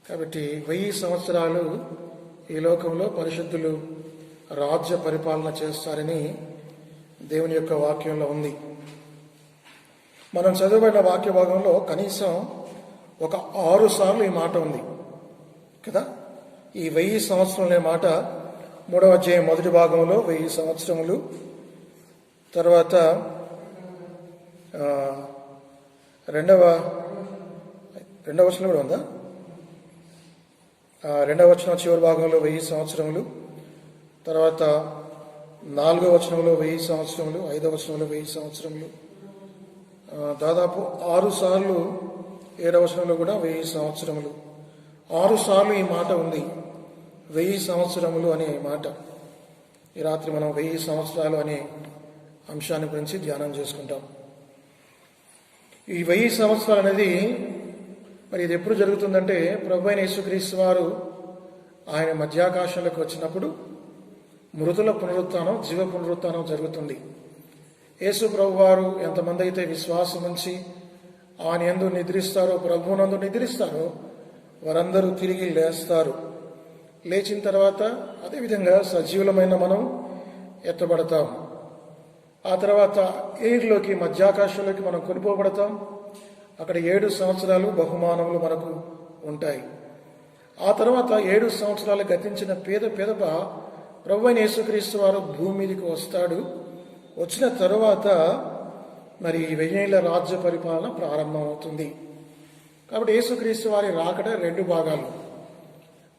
కాబట్టి 1000 సంవత్సరాలు ఈ లోకంలో పరిశుద్ధులు రాజ్య పరిపాలన చేస్తారని దేవుని యొక్క వాక్యంలో ఉంది. మనం చదవబడిన వాక్య భాగంలో కనీసం ఒక 6 సార్లు ఈ మాట ఉంది కదా. ఈ 1000 సంవత్సరములనే మాట 3వ అధ్యాయం మొదటి భాగంలో 1000 సంవత్సరములు, తర్వాత రెండవ వచనం కూడా ఉందా, 2వ వచనం చివరి భాగంలో 1000 సంవత్సరములు, తర్వాత 4వ వచనంలో 1000 సంవత్సరములు, 5వ వచనంలో 1000 సంవత్సరములు, దాదాపు 6 సార్లు 7వ వచనంలో కూడా 1000 సంవత్సరములు. 6 సార్లు ఈ మాట ఉంది, 1000 సంవత్సరములు అనే మాట. ఈ రాత్రి మనం 1000 సంవత్సరాలు అనే అంశాన్ని గురించి ధ్యానం చేసుకుంటాం. ఈ 1000 సంవత్సరాలు అనేది మరి ఇది ఎప్పుడు జరుగుతుందంటే, ప్రభువైన యేసుక్రీస్తు వారు ఆయన మధ్యాకాశంలోకి వచ్చినప్పుడు మృతుల పునరుత్థానం, జీవ పునరుత్థానం జరుగుతుంది. యేసు ప్రభు వారు ఎంతమంది అయితే విశ్వాసం ఉంచి ఆయన యందు నిద్రిస్తారో, ప్రభువునందు నిద్రిస్తారో వారందరూ తిరిగి లేస్తారు. లేచిన తర్వాత అదేవిధంగా సజీవులమైన మనం ఎత్తబడతాం. ఆ తర్వాత ఎయిర్లోకి, మధ్యాకాశంలోకి మనం కొనిపోబడతాం. అక్కడ 7 సంవత్సరాలు బహుమానములు మనకు ఉంటాయి. ఆ తర్వాత 7 సంవత్సరాలు గతించిన పిదప ప్రభువైన యేసుక్రీస్తు వారు భూమి మీదకి వస్తాడు. వచ్చిన తరువాత మరి 1000 రాజ్య పరిపాలన ప్రారంభమవుతుంది. కాబట్టి యేసుక్రీస్తు వారి రాకడ 2 భాగాలు.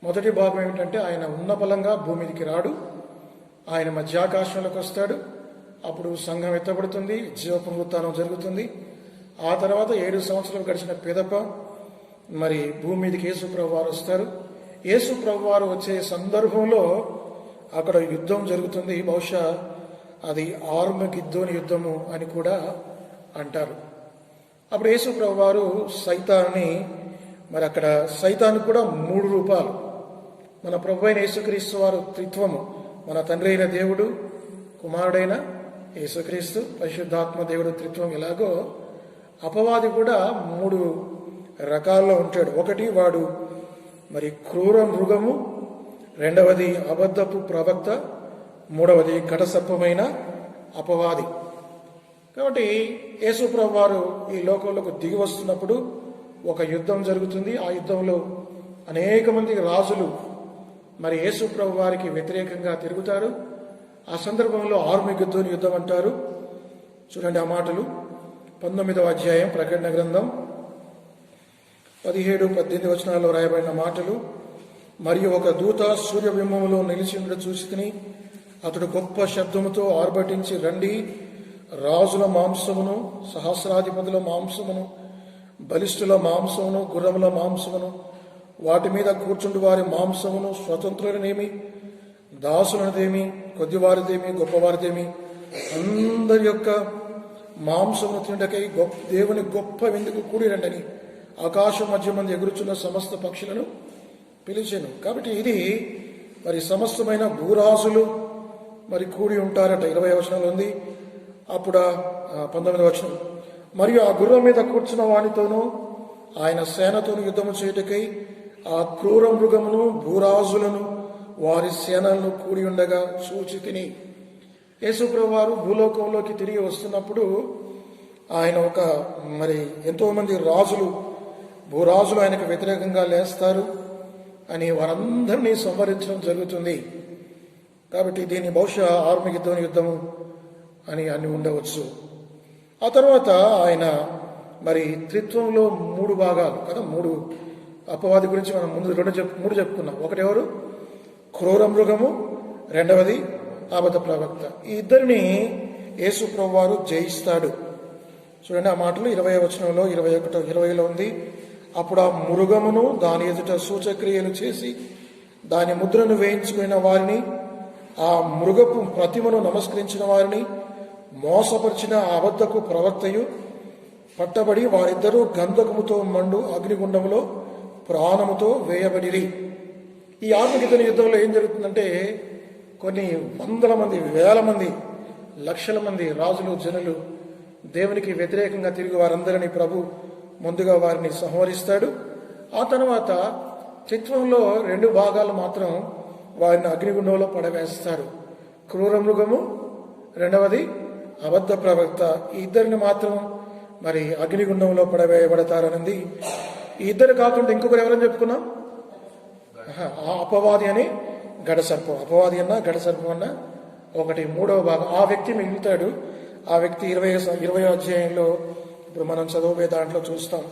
మొదటి భాగం ఏమిటంటే, ఆయన ఉన్న బలంగా భూమి మీదకి రాడు, ఆయన మధ్యాకాశంలోకి వస్తాడు. అప్పుడు సంఘం ఎత్తబడుతుంది, జీవ పునరుత్థానం జరుగుతుంది. ఆ తర్వాత 7 సంవత్సరాలు గడిచిన పిదప మరి భూమి మీదకి యేసు ప్రభు వారు వస్తారు. యేసు ప్రభు వారు వచ్చే సందర్భంలో అక్కడ యుద్ధం జరుగుతుంది. బహుశా అది ఆర్మగిద్దోని యుద్ధము అని కూడా అంటారు. అప్పుడు యేసు ప్రభు వారు సైతాన్ని, మరి అక్కడ సైతాను కూడా 3 రూపాలు. మన ప్రభు అయిన యేసుక్రీస్తు వారు త్రిత్వము, మన తండ్రి అయిన దేవుడు, కుమారుడైన యేసుక్రీస్తు, పరిశుద్ధాత్మ దేవుడు త్రిత్వం. ఎలాగో అపవాది కూడా 3 రకాల్లో ఉంటాడు. ఒకటి వాడు మరి క్రూర మృగము, రెండవది అబద్ధపు ప్రవక్త, మూడవది కటసర్పమైన అపవాది. కాబట్టి యేసు ప్రభు వారు ఈ లోకంలోకి దిగి వస్తున్నప్పుడు ఒక యుద్ధం జరుగుతుంది. ఆ యుద్ధంలో అనేక మంది రాజులు మరి యేసు ప్రభు వారికి వ్యతిరేకంగా తిరుగుతారు. ఆ సందర్భంలో ఆర్మగెద్దోను యుద్ధం అంటారు. చూడండి ఆ మాటలు, 19వ అధ్యాయం ప్రకటన గ్రంథం 17-18 వచనాల్లో రాయబడిన మాటలు. మరియు ఒక దూత సూర్యబింబములో నిలిచి ఉండడం చూసి తిని, అతడు గొప్ప శబ్దముతో ఆర్భటించి, రండి, రాజుల మాంసమును, సహస్రాధిపతుల మాంసమును, బలిష్ఠుల మాంసమును, గుర్రముల మాంసమును, వాటి మీద కూర్చుండు వారి మాంసమును, స్వతంత్రులనేమి, దాసులనేమి, కొద్దివారిదేమి, గొప్పవారిదేమి, అందరి యొక్క మాంసమును తినటకై దేవుని గొప్ప విందుకు కూడి రండని ఆకాశం మధ్య మంది ఎగురుచున్న సమస్త పక్షులను పిలిచాను. కాబట్టి ఇది మరి సమస్తమైన భూరాజులు మరి కూడి ఉంటారట. 20వ వచనంలో ఉంది. అప్పుడు 19వ వచనం, మరియు ఆ గుర్రం మీద కూర్చున్న వానితోనూ ఆయన సేనతోను యుద్ధము చేయుటకై ఆ క్రూర మృగమును, భూరాజులను, వారి సేనలను కూడి ఉండగా చూచి తిని. యేసుప్రభు వారు భూలోకంలోకి తిరిగి వస్తున్నప్పుడు ఆయన ఒక మరి ఎంతో మంది రాజులు, భూరాజులు ఆయనకు వ్యతిరేకంగా లేస్తారు అని వారందరినీ సంహరించడం జరుగుతుంది. కాబట్టి దీన్ని బహుశా ఆర్మగిద్దోని యుద్ధము అని ఉండవచ్చు. ఆ తర్వాత ఆయన మరి త్రిత్వంలో 3 భాగాలు కదా. 3 అపవాది గురించి మనం ముందు 3 చెప్పుకున్నాం. ఒకటి ఎవరు? క్రూర మృగము, రెండవది అబద్ధ ప్రవక్త. ఈ ఇద్దరిని యేసు ప్రభు వారు జయిస్తాడు. చూడండి ఆ మాటలు 20వ వచనంలో, 21, 20లో ఉంది. అప్పుడు ఆ మృగమును దాని ఎదుట సూచక్రియలు చేసి దాని ముద్రను వేయించుకున్న వారిని, ఆ మృగపు ప్రతిమను నమస్కరించిన వారిని, మోసపరిచిన అబద్ధపు ప్రవక్తయు పట్టబడి వారిద్దరూ గంధకముతో మండు అగ్నిగుండములో ప్రాణముతో వేయబడిరి. ఈ ఆర్మగిద్దోని యుద్ధంలో ఏం జరుగుతుందంటే, కొన్ని వందల మంది, వేల మంది, లక్షల మంది రాజులు, జనులు దేవునికి వ్యతిరేకంగా తిరిగి వారందరినీ ప్రభు ముందుగా వారిని సంహరిస్తాడు. ఆ తర్వాత చిత్రంలో 2 భాగాలు మాత్రం వారిని అగ్నిగుండంలో పడవేస్తారు. క్రూర మృగము, రెండవది అబద్ధ ప్రవక్త. ఈ ఇద్దరిని మాత్రం మరి అగ్నిగుండంలో పడవేయబడతారనింది. ఈ ఇద్దరు కాకుండా ఇంకొకరు ఎవరని చెప్పుకున్నాం? అపవాది అని గడసర్పం. అపవాది అన్న గడసర్పం అన్న ఒకటి. 3వ భాగం ఆ వ్యక్తి మిగులుతాడు. ఆ వ్యక్తి 20వ అధ్యాయంలో ఇప్పుడు మనం చదవబోయే దాంట్లో చూస్తాం.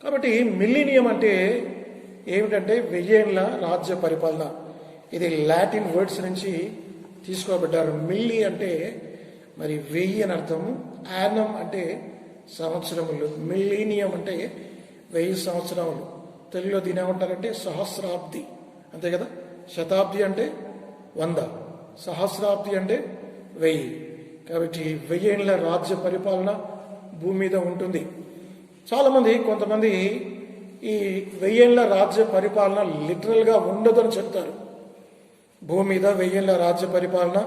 కాబట్టి మిలీనియం అంటే ఏమిటంటే 1000 ఏళ్ల రాజ్య పరిపాలన. ఇది లాటిన్ వర్డ్స్ నుంచి తీసుకోబడ్డారు. మిల్లీ అంటే మరి 1000 అని అర్థం. యానం అంటే సంవత్సరములు. మిలీనియం అంటే 1000 సంవత్సరములు. తెలుగులో దీని ఏమంటారంటే సహస్రాబ్ది, అంతే కదా. శతాబ్ది అంటే 100, సహస్రాబ్ది అంటే 1000. కాబట్టి 1000 ఏళ్ల రాజ్య పరిపాలన భూమి మీద ఉంటుంది. కొంతమంది ఈ 1000 ఏళ్ల రాజ్య పరిపాలన లిటరల్గా ఉండదని చెప్తారు. భూమి మీద 1000 ఏళ్ల రాజ్య పరిపాలన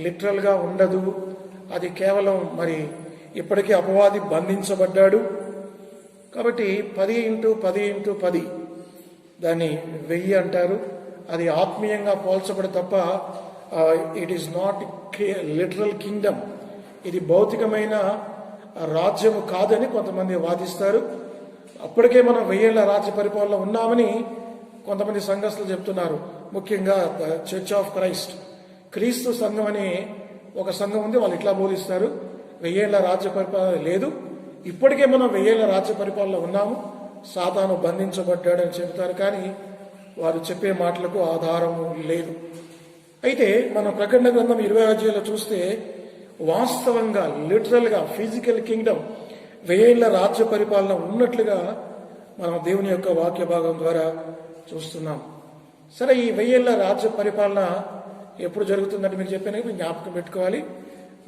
లిటరల్గా ఉండదు. అది కేవలం మరి ఇప్పటికీ అపవాది బంధించబడ్డాడు కాబట్టి 10x10x10 దాన్ని 1000 అంటారు. అది ఆత్మీయంగా పోల్చబడి తప్ప it is not literal Kingdom. ఇది భౌతికమైన రాజ్యము కాదని కొంతమంది వాదిస్తారు. అప్పటికే మనం 1000 ఏళ్ల రాజ్య పరిపాలన ఉన్నామని కొంతమంది సంఘస్థులు చెప్తున్నారు. ముఖ్యంగా చర్చ్ ఆఫ్ క్రీస్తు సంఘం అనే ఒక సంఘం ఉంది. వాళ్ళు ఇట్లా బోధిస్తారు, 1000 ఏళ్ల రాజ్య పరిపాలన లేదు, ఇప్పటికే మనం 1000 ఏళ్ల రాజ్య పరిపాలన ఉన్నాము, సాతాను బంధించబడ్డాడని చెబుతారు. కానీ వారు చెప్పే మాటలకు ఆధారము లేదు. అయితే మనం ప్రకటన గ్రంథం 20వ అధ్యాయంలో చూస్తే వాస్తవంగా లిటరల్గా ఫిజికల్ కింగ్డమ్ 1000 ఏళ్ల రాజ్య పరిపాలన ఉన్నట్లుగా మనం దేవుని యొక్క వాక్య భాగం ద్వారా చూస్తున్నాం. సరే, ఈ 1000 ఏళ్ల రాజ్య పరిపాలన ఎప్పుడు జరుగుతుందంటే మీకు చెప్పాను, మీరు జ్ఞాపకం పెట్టుకోవాలి.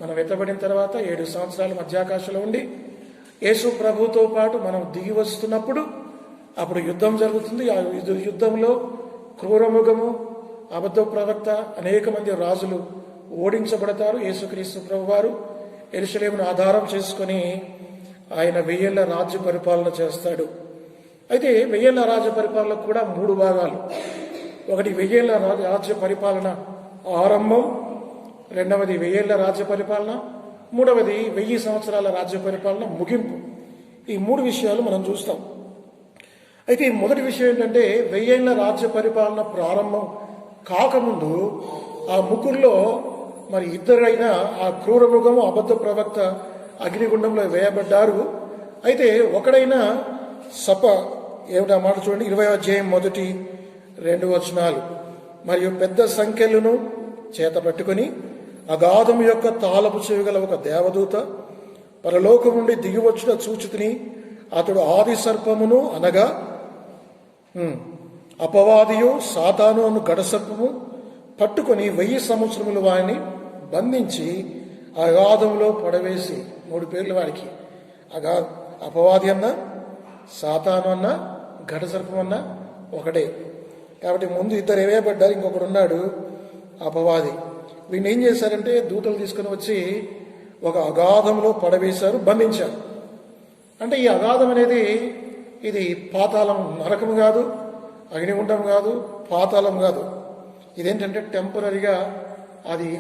మనం ఎత్తబడిన తర్వాత 7 సంవత్సరాలు మధ్యాకాశంలో ఉండి యేసు ప్రభుతో పాటు మనం దిగి వస్తున్నప్పుడు అప్పుడు యుద్ధం జరుగుతుంది. ఆ యుద్ధంలో క్రూరమృగము, అబద్ధ ప్రవక్త, అనేక మంది రాజులు ఓడించబడతారు. యేసుక్రీస్తు ప్రభు వారు యెరూషలేమును ఆధారం చేసుకుని ఆయన 1000 ఏళ్ల రాజ్య పరిపాలన చేస్తాడు. అయితే 1000 ఏళ్ల రాజ్య పరిపాలనకు కూడా 3 భాగాలు. ఒకటి 1000 ఏళ్ల రాజ్య పరిపాలన ఆరంభం, రెండవది 1000 ఏళ్ల రాజ్య పరిపాలన, మూడవది 1000 సంవత్సరాల రాజ్య పరిపాలన ముగింపు. ఈ 3 విషయాలు మనం చూస్తాం. అయితే ఈ మొదటి విషయం ఏంటంటే 1000 ఏళ్ల రాజ్య పరిపాలన ప్రారంభం కాకముందు ఆ ముగ్గురులో మరి ఇద్దరైన ఆ క్రూర మృగము, అబద్ధ ప్రవక్త అగ్నిగుండంలో వేయబడ్డారు. అయితే ఒకడైనా ఏమిటా మాట చూడండి, 20వ అధ్యాయం 1-2 వచనాలు. మరియు పెద్ద సంఖ్యలను చేత పట్టుకుని అగాధము యొక్క తాళపు చెవి గల ఒక దేవదూత పరలోకం నుండి దిగివచ్చుట చూచితిని. అతడు ఆది సర్పమును అనగా అపవాదియు సాతాను అను గడసర్పము పట్టుకొని 1000 సంవత్సరములు వారిని బంధించి అగాధంలో పడవేసి. 3 పేర్లు వాడికి. అపవాది అన్న, సాతాను అన్న, ఘటసర్పం అన్న ఒకటే. కాబట్టి ముందు ఇద్దరు వేయబడ్డారు, ఇంకొకడు ఉన్నాడు అపవాది. వీడిని ఏం చేశారంటే దూతలు తీసుకుని వచ్చి ఒక అగాధంలో పడవేశారు, బంధించారు. అంటే ఈ అగాధం అనేది ఇది పాతాళం, నరకం కాదు, అగ్నిగుండం కాదు, పాతాళం కాదు. ఇదేంటంటే టెంపరీగా అది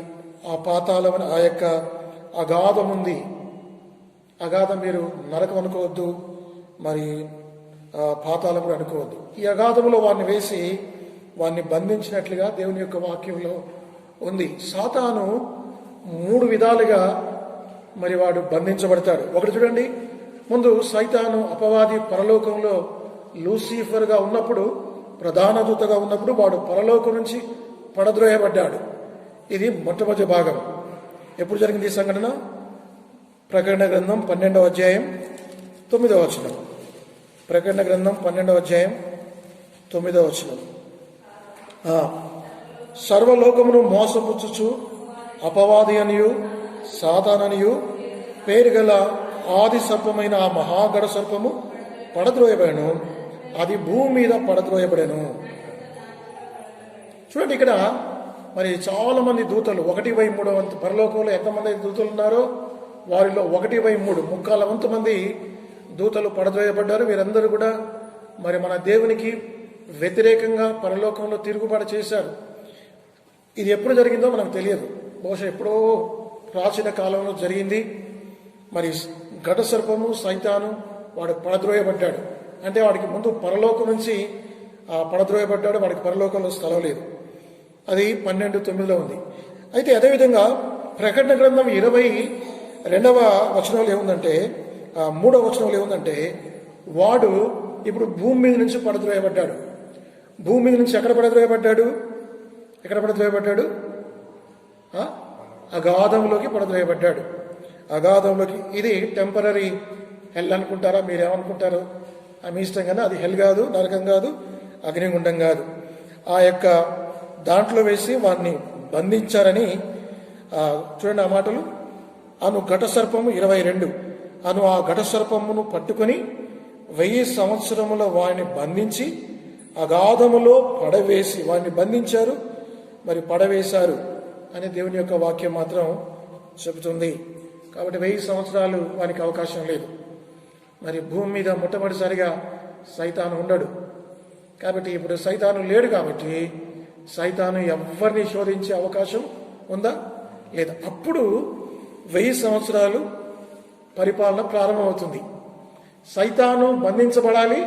ఆ పాతాళం ఆ యొక్క అగాధం ఉంది. అగాధం మీరు నరకం అనుకోవద్దు, మరి పాతాళం కూడా అనుకోవద్దు. ఈ అగాధంలో వారిని వేసి వారిని బంధించినట్లుగా దేవుని యొక్క వాక్యంలో ఉంది. సాతాను 3 విధాలుగా మరి వాడు బంధించబడతాడు. ఒకటి చూడండి, ముందు సైతాను అపవాది పరలోకంలో లూసిఫర్గా ఉన్నప్పుడు, ప్రధాన దూతగా ఉన్నప్పుడు వాడు పరలోకం నుంచి పడద్రోయబడ్డాడు. ఇది మొట్టమొదటి భాగం. ఎప్పుడు జరిగింది ఈ సంఘటన? ప్రకటన గ్రంథం 12వ అధ్యాయం 9వ వచనం. ప్రకటన గ్రంథం 12వ అధ్యాయం 9వ వచనం. సర్వలోకమును మోసపుచ్చుచు అపవాది అనియు సాతాననియు పేరు గల ఆది సర్పమైన ఆ మహాగడ సర్పము పడద్రోయబడెను, అది భూమి మీద పడద్రోయబడెను. చూడండి, ఇక్కడ మరి చాలా మంది దూతలు 1/3 వంతు పరలోకంలో ఎంతమంది దూతలు ఉన్నారో వారిలో 1/3 ముక్కాల వంతు మంది దూతలు పడద్రోయబడ్డారు. వీరందరూ కూడా మరి మన దేవునికి వ్యతిరేకంగా పరలోకంలో తిరుగుబాటు చేశారు. ఇది ఎప్పుడు జరిగిందో మనకు తెలియదు. బహుశా ఎప్పుడో ప్రాచీన కాలంలో జరిగింది. మరి ఘట సర్పము సైతాను వాడు పడద్రోయబడ్డాడు. అంటే వాడికి ముందు పరలోకం నుంచి పడద్రోయబడ్డాడు. వాడికి పరలోకంలో స్థలం లేదు. అది 12:9 ఉంది. అయితే అదేవిధంగా ప్రకటన గ్రంథం 22వ వచనంలో ఏముందంటే 3వ వచనంలో ఏముందంటే వాడు ఇప్పుడు భూమి మీద నుంచి పడద్రోయబడ్డాడు. భూమి మీద నుంచి ఎక్కడ పడద్రోయబడ్డాడు? అగాధంలోకి పడద్రోయబడ్డాడు. అగాధంలోకి. ఇది టెంపరీ హెల్ అనుకుంటారా? మీరేమనుకుంటారు? మీ ఇష్టం కానీ అది హెల్ కాదు, నరకం కాదు, అగ్నిగుండం కాదు. ఆ యొక్క దాంట్లో వేసి వాడిని బంధించారని చూడండి ఆ మాటలు. అను ఘట సర్పము 22 అను ఆ ఘట సర్పమును పట్టుకొని 1000 సంవత్సరముల వాడిని బంధించి అగాధములో పడవేసి వాడిని బంధించారు, మరి పడవేశారు అని దేవుని యొక్క వాక్యం మాత్రం చెబుతుంది. కాబట్టి 1000 సంవత్సరాలు వానికి అవకాశం లేదు. మరి భూమి మీద మొట్టమొదటిసారిగా సైతాను ఉండడు. కాబట్టి ఇప్పుడు సైతాను లేడు. కాబట్టి సైతాను ఎవరిని శోధించే అవకాశం ఉందా? లేదా. అప్పుడు 1000 సంవత్సరాలు పరిపాలన ప్రారంభమవుతుంది. సైతాను బంధించబడాలి.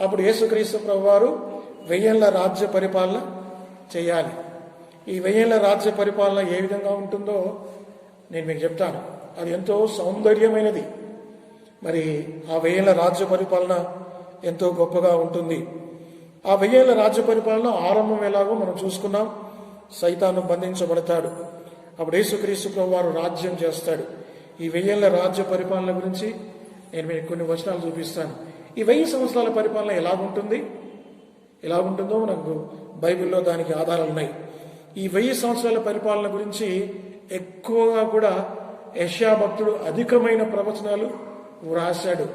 అప్పుడు యేసుక్రీస్తు ప్రభువారు 1000 ఏళ్ల రాజ్య పరిపాలన చేయాలి. ఈ 1000 ఏళ్ల రాజ్య పరిపాలన ఏ విధంగా ఉంటుందో నేను మీకు చెప్తాను. అది ఎంతో సౌందర్యమైనది. మరి ఆ 1000 ఏళ్ల రాజ్య పరిపాలన ఎంతో గొప్పగా ఉంటుంది. ఆ 1000 ఏళ్ల రాజ్య పరిపాలన ఆరంభం ఎలాగో మనం చూసుకున్నాం. సైతాను బంధించబడతాడు. అప్పుడు యేసుక్రీస్తు ప్రభువారు రాజ్యం చేస్తాడు. ఈ 1000 ఏళ్ల రాజ్య పరిపాలన గురించి నేను మీకు కొన్ని వచనాలు చూపిస్తాను. ఈ 1000 సంవత్సరాల పరిపాలన ఎలాగుంటుందో మనకు బైబిల్లో దానికి ఆధారాలు ఉన్నాయి. ఈ 1000 సంవత్సరాల పరిపాలన గురించి ఎక్కువగా కూడా యెషయా భక్తుడు అధికమైన ప్రవచనాలు వ్రాశాడు.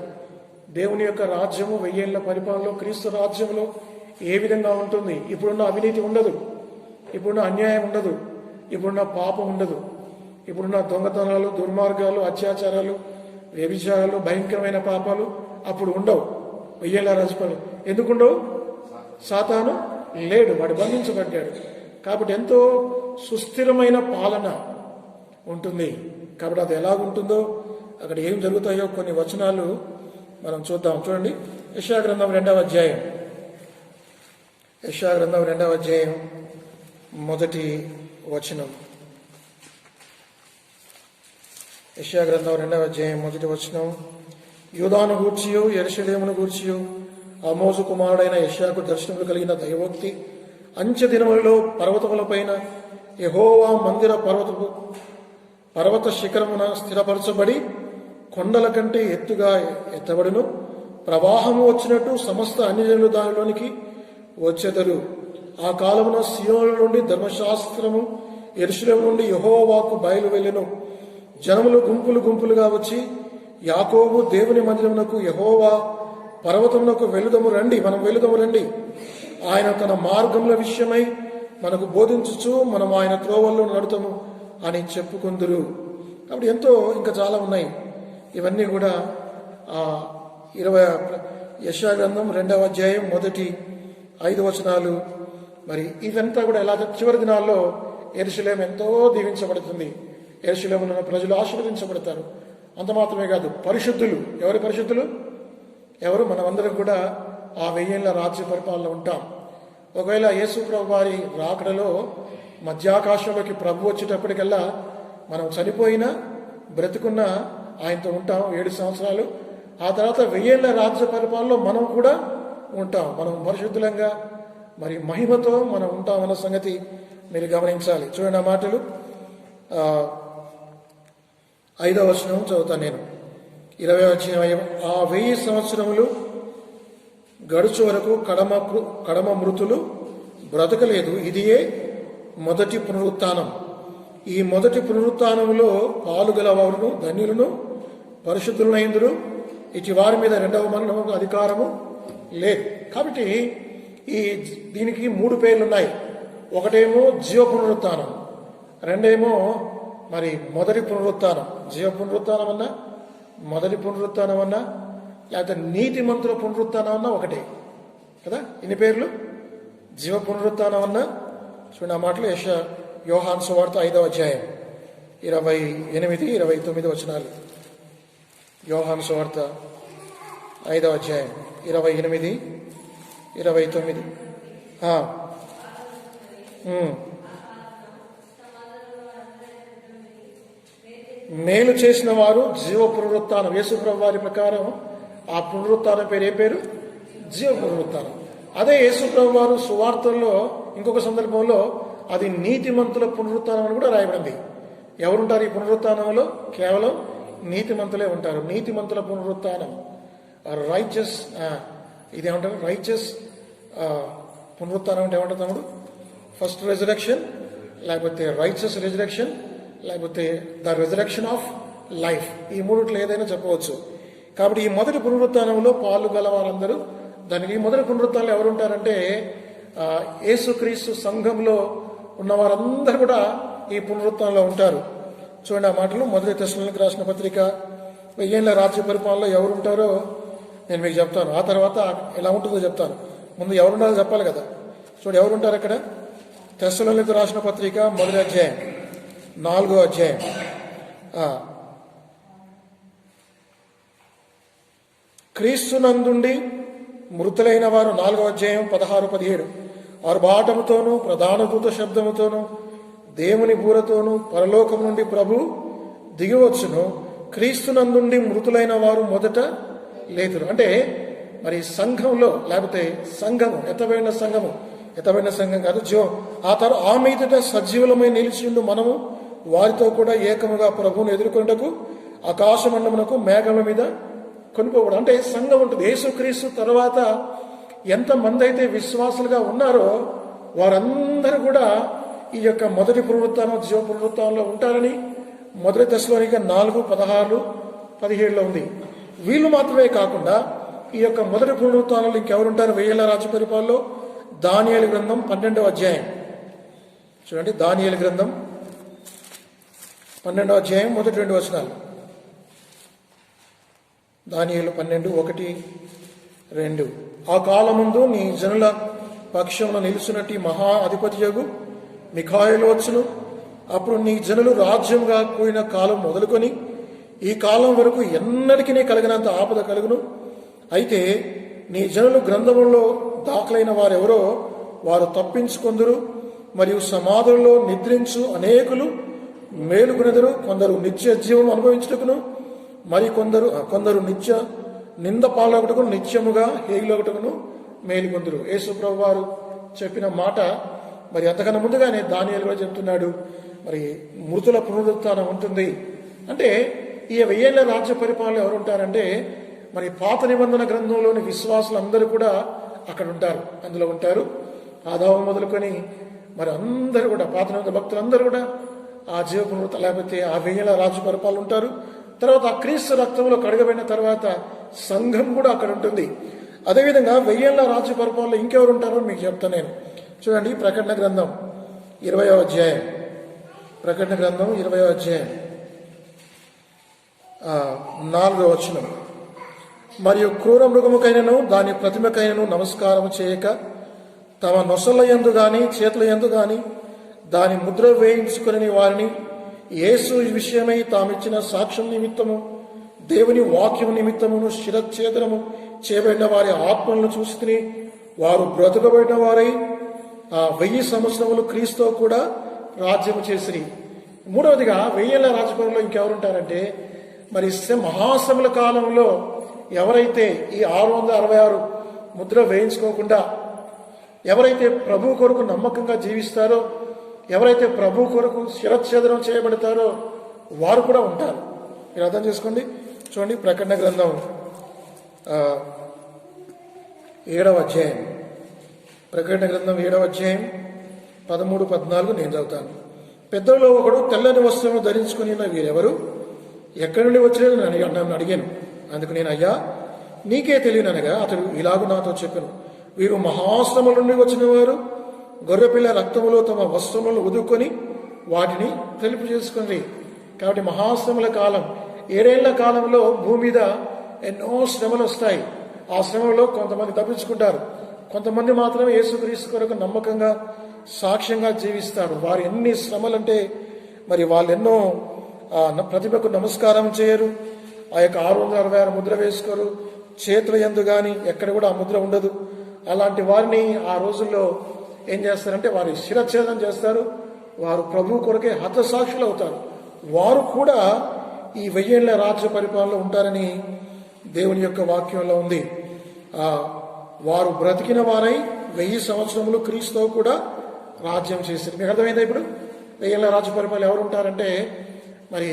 దేవుని యొక్క రాజ్యము 1000 ఏళ్ల పరిపాలనలో, క్రీస్తు రాజ్యంలో ఏ విధంగా ఉంటుంది? ఇప్పుడున్న అవినీతి ఉండదు, ఇప్పుడున్న అన్యాయం ఉండదు, ఇప్పుడున్న పాపం ఉండదు, ఇప్పుడున్న దొంగతనాలు, దుర్మార్గాలు, అత్యాచారాలు, వ్యభిచారాలు, భయంకరమైన పాపాలు అప్పుడు ఉండవు. 1000 ఏళ్ల రాజ్యపాలన ఎందుకుండవు? సాతాను లేడు, వాడు బంధించబడ్డాడు. కాబట్టి ఎంతో సుస్థిరమైన పాలన ఉంటుంది. కాబట్టి అది ఎలాగుంటుందో, అక్కడ ఏం జరుగుతాయో కొన్ని వచనాలు మనం చూద్దాం. చూడండి, యెషయా గ్రంథం 2వ అధ్యాయం. యెషయా గ్రంథం 2వ అధ్యాయం 1వ వచనం. యెషయా గ్రంథం 2వ అధ్యాయం 1వ వచనం. యూదాను గూర్చియు యెరూషలేమును గూర్చియు ఆమోజు కుమారుడైన యెషయాకు దర్శనములు కలిగిన దైవోక్తి. అంచె దినములలో పర్వతములపైన యెహోవా మందిర పర్వత శిఖరమున స్థిరపరచబడి కొండల కంటే ఎత్తుగా ఎత్తబడును. ప్రవాహము వచ్చినట్టు సమస్త అన్యజనులు దానిలోనికి వచ్చెదరు. ఆ కాలమున సీయోను నుండి ధర్మశాస్త్రము, యెరూషలేము నుండి యెహోవాకు బయలు వెళ్ళెను. జనములు గుంపులు గుంపులుగా వచ్చి యాకోబు దేవుని మందిరమునకు, యెహోవా పర్వతమునకు వెళుదము రండి, మనం వెళుదము రండి. ఆయన తన మార్గముల విషయమై మనకు బోధించుచు మనం ఆయన త్రోవల్లో నడుతము అని చెప్పుకుందురు. కాబట్టి ఎంతో ఇంకా చాలా ఉన్నాయి. ఇవన్నీ కూడా యెషయా గ్రంథం 2వ అధ్యాయం 1-5 వచనాలు. మరి ఇదంతా కూడా ఎలా చివరి దినాల్లో యెరూషలేము ఎంతో దీవించబడుతుంది. యెరూషలేములో ప్రజలు ఆశీర్వదించబడతారు. అంత మాత్రమే కాదు, పరిశుద్ధులు. ఎవరి పరిశుద్ధులు? ఎవరు? మనమందరం కూడా ఆ 1000 ఏళ్ల రాజ్య పరిపాలన ఉంటాం. ఒకవేళ యేసు ప్రభు వారి రాకడలో మధ్యాకాశంలోకి ప్రభు వచ్చేటప్పటికల్లా మనం చనిపోయినా బ్రతుకున్నా ఆయనతో ఉంటాం 7 సంవత్సరాలు. ఆ తర్వాత 1000 ఏళ్ల రాజ్య పరిపాలనలో మనం కూడా ఉంటాం. మనం పరిశుద్ధులంగా మరి మహిమతో మనం ఉంటామన్న సంగతి మీరు గమనించాలి. చూడండి ఆ మాటలు. 5వ వచనం చదువుతాను నేను. 20వ అధ్యాయం. ఆ 1000 సంవత్సరములు గడుచు వరకు కడమ మృతులు బ్రతకలేదు. ఇదియే మొదటి పునరుత్థానం. ఈ మొదటి పునరుత్థానములో పాలుగలవారును ధన్యులను పరిశుద్ధులైందురు. ఇటు వారి మీద రెండవ మరణము అధికారము లేదు. కాబట్టి దీనికి 3 పేర్లున్నాయి. ఒకటేమో జీవ పునరుత్థానం, రెండేమో మరి మొదటి పునరుత్థానం. జీవ పునరుత్థానం అన్నా, మొదటి పునరుత్థానం అన్నా, లేకపోతే నీతిమంతుల పునరుత్థానం అన్నా ఒకటే. కదా. ఇన్ని పేర్లు జీవ పునరుత్థానం అన్న చూడండి. ఆ మాటలు యోహాను సువార్త 5వ అధ్యాయం 28, 29 వచనాలు. యోహాను సువార్త 5వ అధ్యాయం 28, 29. మేలు చేసిన వారు జీవ పునరుత్థానం. యేసుప్రభు వారి ప్రకారం ఆ పునరుత్థానం పేరు ఏ పేరు? జీవ పునరుత్థానం. అదే యేసుప్రభు వారు సువార్తల్లో ఇంకొక సందర్భంలో అది నీతిమంతుల పునరుత్థానం అని కూడా రాయబడింది. ఎవరుంటారు ఈ పునరుత్థానంలో? కేవలం నీతిమంతులే ఉంటారు. నీతిమంతుల పునరుత్థానం, రైచస్, ఇదేమంటారు? రైచస్ పునరుత్థానం అంటే ఏమంటారు తమ్ముడు? ఫస్ట్ రెజరెక్షన్, లేకపోతే రైచస్ రెజరెక్షన్, లేకపోతే ద రెజరెక్షన్ ఆఫ్ లైఫ్. ఈ మూడిట్లో ఏదైనా చెప్పవచ్చు. కాబట్టి ఈ మొదటి పునరుత్థానంలో పాలు గల వారందరూ దానికి, ఈ మొదటి పునరుత్థానంలో ఎవరుంటారంటే యేసుక్రీస్తు సంఘంలో ఉన్న వారందరూ కూడా ఈ పునరుత్థానంలో ఉంటారు. చూడండి ఆ మాటలు. మొదటి తెస్సలోనికీయులకు రాసిన పత్రిక 1000 ఏళ్ల రాజ్య పరిపాలనలో ఎవరుంటారో నేను మీకు చెప్తాను. ఆ తర్వాత ఎలా ఉంటుందో చెప్తాను. ముందు ఎవరుండాలో చెప్పాలి కదా. చూడండి ఎవరుంటారు అక్కడ. తెస్సలోనికీయులకు రాసిన పత్రిక 1వ అధ్యాయం 4వ అధ్యాయం క్రీస్తునందుండి మృతులైన వారు 4వ అధ్యాయం 16, 17 ఆర్భాటముతోనూ ప్రధాన దూత శబ్దముతోనూ దేవుని బూరతోనూ పరలోకం నుండి ప్రభు దిగివచ్చును. క్రీస్తునందుండి మృతులైన వారు మొదట లేతురు. అంటే మరి సంఘంలో, లేకపోతే సంఘము, ఎత్తబడిన సంఘం కాదు, ఆ తర్వాత ఆ మీదట సజీవులమై నిలిచిండు మనము వారితో కూడా ఏకముగా ప్రభువును ఎదుర్కొంటకు ఆకాశమండమునకు మేఘముల మీద కొనిపోవడం. అంటే సంఘం ఉంటుంది. యేసుక్రీస్తు తర్వాత ఎంతమంది అయితే విశ్వాసులుగా ఉన్నారో వారందరూ కూడా ఈ యొక్క మొదటి పునరుత్థానం, జీవ పునరుత్థానంలో ఉంటారని మొదటి తెస్సలోనికీయులకు 4, 16, 17లో ఉంది. వీళ్ళు మాత్రమే కాకుండా ఈ యొక్క మొదటి పునరుత్థానంలో ఇంకెవరుంటారు? 1000 ఏళ్ల రాజ్య పరిపాలనలో దానియేలు గ్రంథం 12వ అధ్యాయం చూడండి. దానియేలు గ్రంథం 12వ అధ్యాయం మొదటి 2 వచనాలు. దానియేలు 12, 1, 2. ఆ కాలముందు నీ జనుల పక్షమున నిలుచున్నట్టు మహా అధిపతియగు మిఖాయేలు వచ్చును. అప్పుడు నీ జనులు రాజ్యంగా కూడిన కాలం మొదలుకొని ఈ కాలం వరకు ఎన్నటికీ కలిగినంత ఆపద కలుగును. అయితే నీ జనులు గ్రంథములో దాఖలైన వారెవరో వారు తప్పించుకొందురు. మరియు సమాధుల్లో నిద్రించు అనేకులు మేలుకొనెదరు. కొందరు నిత్య జీవం అనుభవించుటకును, మరి కొందరు నిత్య నింద పాలొకటకును, నిత్యముగా హేగిలొకటకును మేలుకొందురు. యేసుప్రభు వారు చెప్పిన మాట మరి అంతకన్నా ముందుగానే దానియేలు కూడా చెప్తున్నాడు. మరి మృతుల పునరుత్థానం ఉంటుంది. అంటే ఈ 1000 ఏళ్ల రాజ్య పరిపాలన ఎవరు ఉంటారంటే మరి పాత నిబంధన గ్రంథంలోని విశ్వాసులందరూ కూడా అక్కడ ఉంటారు, అందులో ఉంటారు. ఆదాము మొదలుకొని మరి అందరూ కూడా, పాత నిబంధన భక్తులందరూ కూడా ఆ జీవ పునరుత్థానం, లేకపోతే ఆ 1000 ఏళ్ల రాజ్య పరిపాలన ఉంటారు. తర్వాత ఆ క్రీస్తు రక్తంలో కడగబడిన తర్వాత సంఘం కూడా అక్కడ ఉంటుంది. అదేవిధంగా 1000 ఏళ్ల రాజ్య పరిపాలనలో ఇంకెవరు ఉంటారో మీకు చెప్తాను నేను. చూడండి ప్రకటన గ్రంథం 20వ అధ్యాయం, ప్రకటన గ్రంథం 20వ అధ్యాయం 4వ వచనం. మరియు క్రూర మృగముకైనను దాని ప్రతిమకైనను నమస్కారం చేయక తమ నొసల యందు గాని చేతుల యందు గాని దాని ముద్ర వేయించుకుని వారిని యేసు విషయమై తామిచ్చిన సాక్ష్యం నిమిత్తము దేవుని వాక్యం నిమిత్తమును శిరచ్ఛేదనము చేయబడిన వారి ఆత్మలను చూసి వారు బ్రతకబడిన వారై 1000 సంవత్సరములు క్రీస్తు కూడా రాజ్యము చేసిరి. మూడవదిగా 1000 ఏళ్ల రాజపరంలో ఇంకెవరుంటారంటే మరి మహాశ్రమల కాలంలో ఎవరైతే ఈ 666 ముద్ర వేయించుకోకుండా ఎవరైతే ప్రభు కొరకు నమ్మకంగా జీవిస్తారో, ఎవరైతే ప్రభు కొరకు శిరచ్ఛేదనం చేయబడతారో వారు కూడా ఉంటారు. మీరు అర్థం చేసుకోండి. చూడండి ప్రకటన గ్రంథం 7వ అధ్యాయం, ప్రకటన గ్రంథం 7వ అధ్యాయం 13, 14 నేను చదువుతాను. పెద్దలో ఒకడు తెల్లని వస్త్రము ధరించుకుని వీరెవరు, ఎక్కడి నుండి వచ్చినని నన్ను అడిగాను. అందుకు నేను, అయ్యా నీకే తెలియననగా అతడు ఇలాగూ నాతో చెప్పాను, వీరు మహాశ్రమల నుండి వచ్చిన వారు గొర్రెపిల్ల రక్తములో తమ వస్త్రములను ఉదుకొని వాటిని తెలుపు చేసుకుని. కాబట్టి మహాశ్రమల కాలం, 7 ఏళ్ల కాలంలో భూమి మీద ఎన్నో శ్రమలు వస్తాయి. ఆ శ్రమలో కొంతమంది తప్పించుకుంటారు, కొంతమంది మాత్రమే యేసుక్రీస్తు కొరకు నమ్మకంగా సాక్ష్యంగా జీవిస్తారు. వారు ఎన్ని శ్రమలంటే మరి వాళ్ళు ఎన్నో ప్రతిభకు నమస్కారం చేయరు, ఆ యొక్క 666 ముద్ర వేసుకోరు, చేతుల యందు కానీ ఎక్కడ కూడా ఆ ముద్ర ఉండదు. అలాంటి వారిని ఆ రోజుల్లో ఏం చేస్తారంటే వారి శిరఛేదం చేస్తారు. వారు ప్రభు కొరకే హతసాక్షులు అవుతారు. వారు కూడా ఈ 1000 ఏళ్ల రాజ్య పరిపాలనలో ఉంటారని దేవుని యొక్క వాక్యంలో ఉంది. వారు బ్రతికిన వారై 1000 సంవత్సరములు క్రీస్తుతో కూడా రాజ్యం చేశారు. మీకు అర్థమైందా? ఇప్పుడు 1000 ఏళ్ల రాజ్య పరిపాలన ఎవరు ఉంటారంటే మరి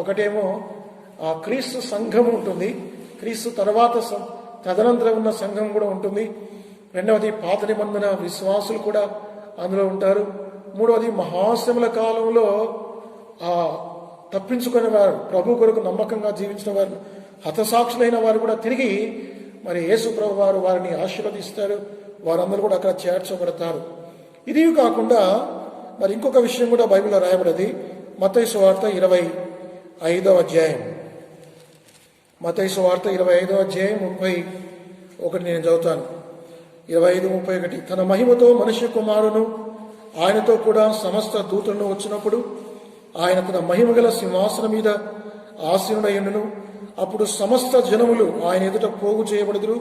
ఒకటేమో క్రీస్తు సంఘం ఉంటుంది, క్రీస్తు తర్వాత తదనంతరం ఉన్న సంఘం కూడా ఉంటుంది. రెండవది పాత నిబంధన విశ్వాసులు కూడా అందులో ఉంటారు. మూడవది మహాశ్రమల కాలంలో తప్పించుకునే వారు, ప్రభు కొరకు నమ్మకంగా జీవించిన వారు, హతసాక్షులైన వారు కూడా తిరిగి మరి యేసు ప్రభు వారు వారిని ఆశీర్వదిస్తారు. వారందరూ కూడా అక్కడ చేర్చబడతారు. ఇది కాకుండా మరి ఇంకొక విషయం కూడా బైబిల్లో రాయబడింది. మత్తయి సువార్త 25వ అధ్యాయం, మత్తయి సువార్త 25వ అధ్యాయం 31 నేను చదువుతాను. 25:31. తన మహిమతో మనుష్య కుమారును ఆయనతో కూడా సమస్త దూతలను వచ్చినప్పుడు ఆయన తన మహిమ గల సింహాసనం మీద ఆసీనుడయ్యుండును. అప్పుడు సమస్త జనములు ఆయన ఎదుట పోగు చేయబడుదురు.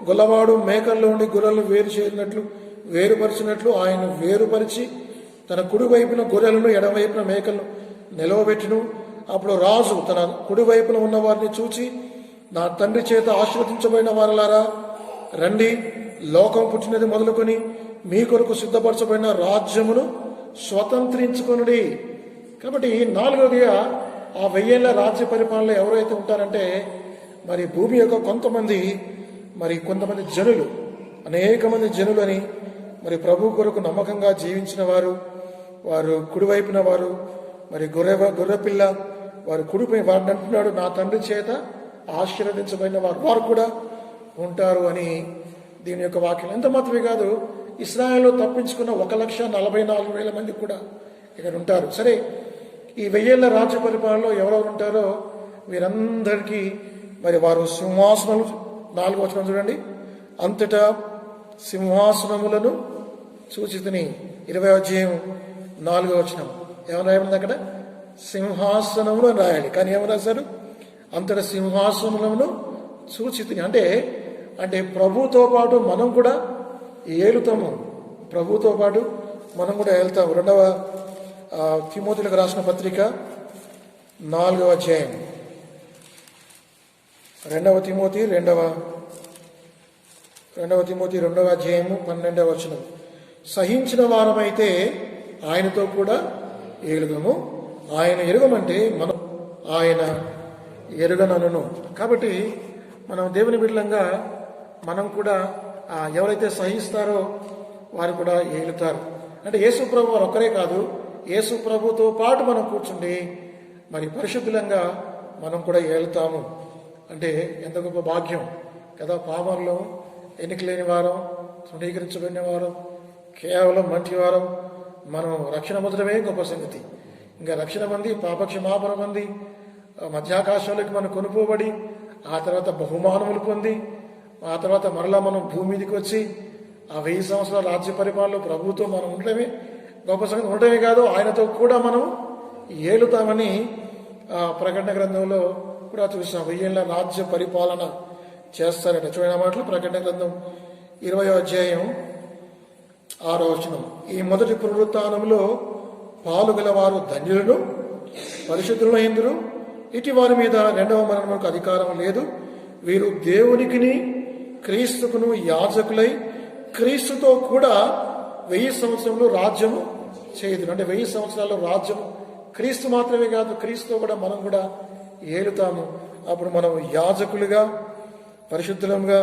గొల్లవాడు మేకల్లో ఉండి గొర్రెలను వేరుపరిచినట్లు ఆయన వేరుపరిచి తన కుడి వైపున గొర్రెలను ఎడవైపున మేకలను నిలవబెట్టును. అప్పుడు రాజు తన కుడి వైపున ఉన్న వారిని చూచి, నా తండ్రి చేత ఆశీర్వదించబడిన వారలారా, రండి, లోకం పుట్టినది మొదలుకొని మీ కొరకు సిద్ధపరచబడిన రాజ్యమును స్వతంత్రించుకొనుడి. కాబట్టి 4వదిగా ఆ 1000 ఏళ్ల రాజ్య పరిపాలనలో ఎవరైతే ఉంటారంటే మరి భూమి యొక్క కొంతమంది జనులు, అనేక మంది జనులని మరి ప్రభు కొరకు నమ్మకంగా జీవించిన వారు, వారు కుడివైపున వారు మరి గొర్రెపిల్ల వారు కుడిపై వారిని అంటున్నాడు, నా తండ్రి చేత ఆశీర్వదించబడిన వారు కూడా ఉంటారు అని దీని యొక్క వాక్యం. ఎంత మాత్రమే కాదు, ఇశ్రాయేల్లో తప్పించుకున్న 1,44,000 మంది కూడా ఇక్కడ ఉంటారు. సరే, ఈ 1000 ఏళ్ల రాజ్య పరిపాలనలో ఎవరెవరు ఉంటారో వీరందరికీ మరి వారు సింహాసనములు, 4వ వచనం చూడండి, అంతటా సింహాసనములను సూచితిని. 20వ అధ్యాయం 4వ వచనం ఏమని రాయబడింది? అక్కడ సింహాసనములు అని రాయాలి, కానీ ఏమని రాశారు? అంతటా సింహాసనములను సూచితిని. అంటే ప్రభుతో పాటు మనం కూడా ఏలుతాము, ప్రభుతో పాటు మనం కూడా ఏలుతాము. 2వ తిమోతిలకు రాసిన పత్రిక 4వ అధ్యాయం, 2వ తిమోతి 2వ అధ్యాయము 12వ వచనం, సహించిన వారమైతే ఆయనతో కూడా ఏలుగము, ఆయన ఎరుగమంటే మనం ఆయన ఎరుగనను. కాబట్టి మనం దేవుని బిడ్డలంగా మనం కూడా ఎవరైతే సహిస్తారో వారు కూడా ఏలుతారు. అంటే యేసు ప్రభు వారు ఒక్కరే కాదు, యేసు ప్రభుతో పాటు మనం కూర్చుండి మరి పరిశుద్ధులంగా మనం కూడా ఏలుతాము. అంటే ఎంత గొప్ప భాగ్యం కదా! పామరులు, ఎన్నిక లేని వారం, తృణీకరించబడిన వారం, కేవలం మంచి వారం, మనం రక్షణ పొందడమే గొప్ప సంగతి. ఇంకా రక్షణ పొంది పాపక్షమాపణ పొంది మధ్యాకాశంలోకి మనం కొనుక్కోబడి ఆ తర్వాత బహుమానములు పొంది ఆ తర్వాత మరలా మనం భూమి మీదకి వచ్చి ఆ 1000 సంవత్సరాల రాజ్య పరిపాలనలో ప్రభుతో మనం ఉండటమే గొప్ప సంగతి. ఉండటమే కాదు, ఆయనతో కూడా మనం ఏలుతామని ప్రకటన గ్రంథంలో కూడా చూసాం. 1000 ఏళ్ల రాజ్య పరిపాలన చేస్తారట. చూడని మాటలు ప్రకటన గ్రంథం 20వ అధ్యాయం 6వ వచనం, ఈ మొదటి పునరుత్థానంలో పాలుగల వారు ధన్యులను, పరిశుద్ధులను ఎందురు, ఇటు వారి మీద 2వ మరణమునకు అధికారం లేదు. వీరు దేవునికిని క్రీస్తుకును యాజకులై క్రీస్తుతో కూడా 1000 సంవత్సరంలో రాజ్యము చేయదు. అంటే 1000 సంవత్సరాల్లో రాజ్యము క్రీస్తు మాత్రమే కాదు, క్రీస్తుతో కూడా మనం కూడా ఏలుతాము. అప్పుడు మనం యాజకులుగా, పరిశుద్ధులంగా,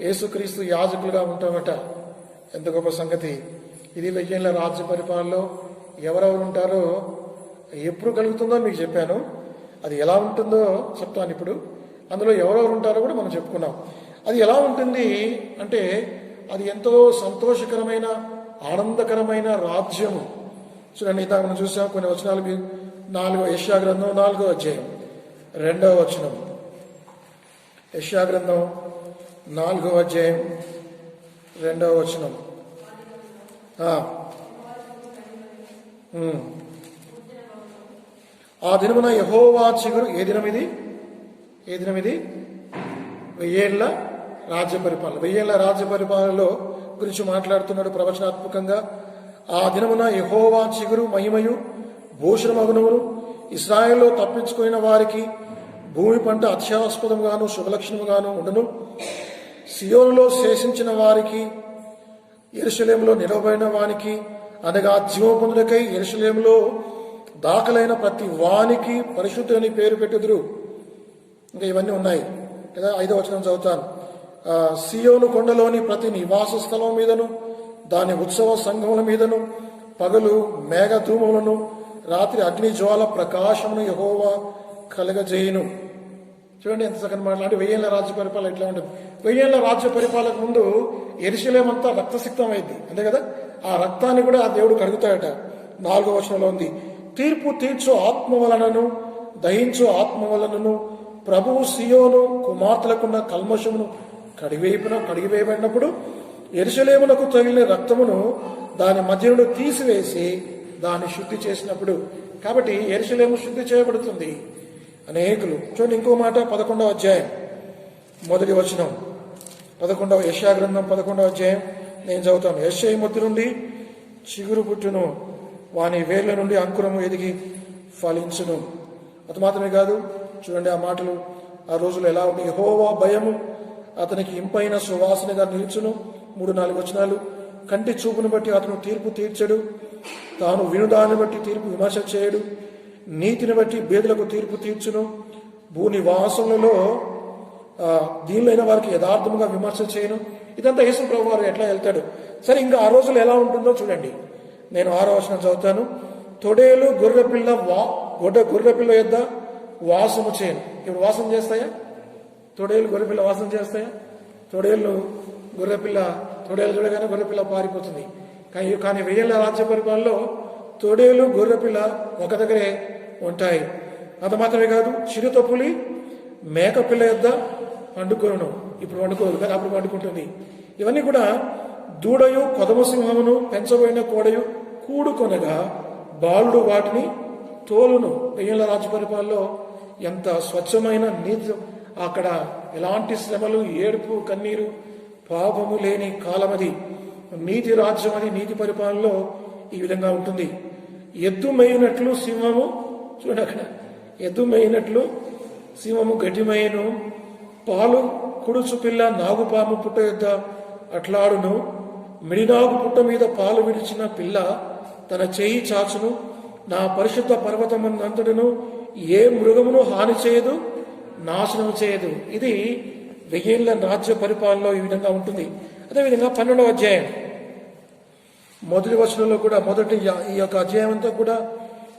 యేసుక్రీస్తు యాజకులుగా ఉంటామట. ఎంత గొప్ప సంగతి ఇది! 1000 ఏళ్ల రాజ్య పరిపాలనలో ఎవరెవరు ఉంటారో ఎప్పుడు కలుగుతుందో మీకు చెప్పాను. అది ఎలా ఉంటుందో చెప్తాను ఇప్పుడు. అందులో ఎవరెవరు ఉంటారో కూడా మనం చెప్పుకున్నాం. అది ఎలా ఉంటుంది అంటే అది ఎంతో సంతోషకరమైన, ఆనందకరమైన రాజ్యము. చూడండి, ఇందాక మనం చూసాం కొన్ని వచనాలు. 4వ యెషయా గ్రంథం 4వ అధ్యాయం 2వ వచనం. యెషయా గ్రంథం 4వ అధ్యాయం 2వ వచనం. ఆ దినమున యెహోవా చిగురు. ఏ దినం ఇది? 1000 రాజ్య పరిపాలన. 1000 రాజ్య పరిపాలనలో గురించి మాట్లాడుతున్నాడు ప్రవచనాత్మకంగా. ఆ దినమున యెహోవా చిగురు మహిమయు భూషణమగునమును, ఇశ్రాయేలులో తప్పించుకున్న వారికి భూమి పంట అత్యాస్పదముగాను శుభలక్షణముగాను ఉండును. సియోనులో శేషించిన వారికి, యెరూషలేములో నిలవబడిన వానికి, అనగా జీవపొందులకై యెరూషలేములో దాఖలైన ప్రతి వానికి పరిశుద్ధుని పేరు పెట్టుదురు. ఇంకా ఇవన్నీ ఉన్నాయి కదా. 5వ వచనం చదువుతాను. సియోను కొండలోని ప్రతి నివాస స్థలం మీదను, దాని ఉత్సవ సంఘముల మీదను పగలు మేఘధూమములను, రాత్రి అగ్ని జ్వాల ప్రకాశమును యెహోవా కలగజేయును. చూడండి ఎంత చక్కని మాట్లాడి. 1000 రాజ్య పరిపాలన ఎట్లా ఉంటుంది? 1000 రాజ్య పరిపాలన ముందు యెరూషలేము అంతా రక్తసిక్తం అయింది, అంతే కదా. ఆ రక్తాన్ని కూడా ఆ దేవుడు కడుగుతాడట. 4వ వచనంలో ఉంది, తీర్పు తీర్చు ఆత్మ వలనను దహించు ఆత్మ వలనను ప్రభువు సియోను కుమార్తెలకున్న కల్మషమును కడిగివేయబడినప్పుడు యెరూషలేమునకు తగిలిన రక్తమును దాని మధ్య నుండి తీసివేసి దాన్ని శుద్ధి చేసినప్పుడు. కాబట్టి యెరూషలేము శుద్ధి చేయబడుతుంది. అనేకులు చూడండి. ఇంకో మాట 11వ అధ్యాయం 1వ వచనం. 11వ యెషయా గ్రంథం 11వ అధ్యాయం నేను చదువుతాను. యెషయా మొద్దు నుండి చిగురు పుట్టును, వాని వేర్ల నుండి అంకురము ఎదిగి ఫలించును. అది మాత్రమే కాదు, చూడండి ఆ మాటలు ఆ రోజులు ఎలా ఉంది. యెహోవా భయము అతనికి ఇంపైన సువాసనగా నిలుచును. 3-4 వచనాలు. కంటి చూపును బట్టి అతను తీర్పు తీర్చడు, తాను వినుదాన్ని బట్టి తీర్పు విమర్శ చేయడు, నీతిని బట్టి బేదలకు తీర్పు తీర్చును, భూనివాసములలో దీనిలైన వారికి యథార్థముగా విమర్శ చేయను. ఇదంతా యేసు ప్రభు వారు ఎట్లా వెళ్తాడు. సరే, ఇంకా ఆ రోజులు ఎలా ఉంటుందో చూడండి. నేను 6వ వచనం చదువుతాను. తొడేలు గొర్రెపిల్ల గొర్రెపిల్ల యొద్ద వాసము చేయను. ఇప్పుడు వాసన చేస్తాయా? తొడేలు గొర్రెపిల్ల వాసన చేస్తాయా? తొడేళ్ళు గొర్రెపిల్ల, తొడేలు చూడగానే గొర్రెపిల్ల పారిపోతుంది. కానీ 1000 రాజ్య పరిపాలనలో తొడేలు గొర్రెపిల్ల ఒక దగ్గరే ఉంటాయి. అంత మాత్రమే కాదు, చిరుతపులి మేకపిల్ల యొద్ద పండుకొను. ఇప్పుడు వండుకోదు కానీ అప్పుడు వండుకుంటుంది. ఇవన్నీ కూడా దూడయు కొదమ సింహమును పెంచబడిన కోడయు కూడుకొనగా బాలుడు వాటిని తోలును. 1000 రాజ్య పరిపాలనలో ఎంత స్వచ్ఛమైన నీతి, అక్కడ ఎలాంటి శ్రమలు, ఏడుపు, కన్నీరు, పాపము లేని కాలమది. నీతి రాజ్యం అని నీతి పరిపాలనలో ఈ విధంగా ఉంటుంది. ఎద్దు మేయినట్లు సింహము, చూడండి అక్కడ, ఎద్దు మేయినట్లు సింహము గడ్డిమేయును, పాలు కుడుచు పిల్ల నాగుపాము పుట్ట యొద్ద అట్లాడును, మిడినాగు పుట్ట మీద పాలు విడిచిన పిల్ల తన చేయి చాచును, నా పరిశుద్ధ పర్వతమంతటను ఏ మృగమును హాని చేయదు, నాశనం చేయదు. ఇది 1000 రాజ్య పరిపాలనలో ఈ విధంగా ఉంటుంది. అదేవిధంగా 12వ అధ్యాయం 1వ వచనంలో కూడా ఈ యొక్క అధ్యాయం అంతా కూడా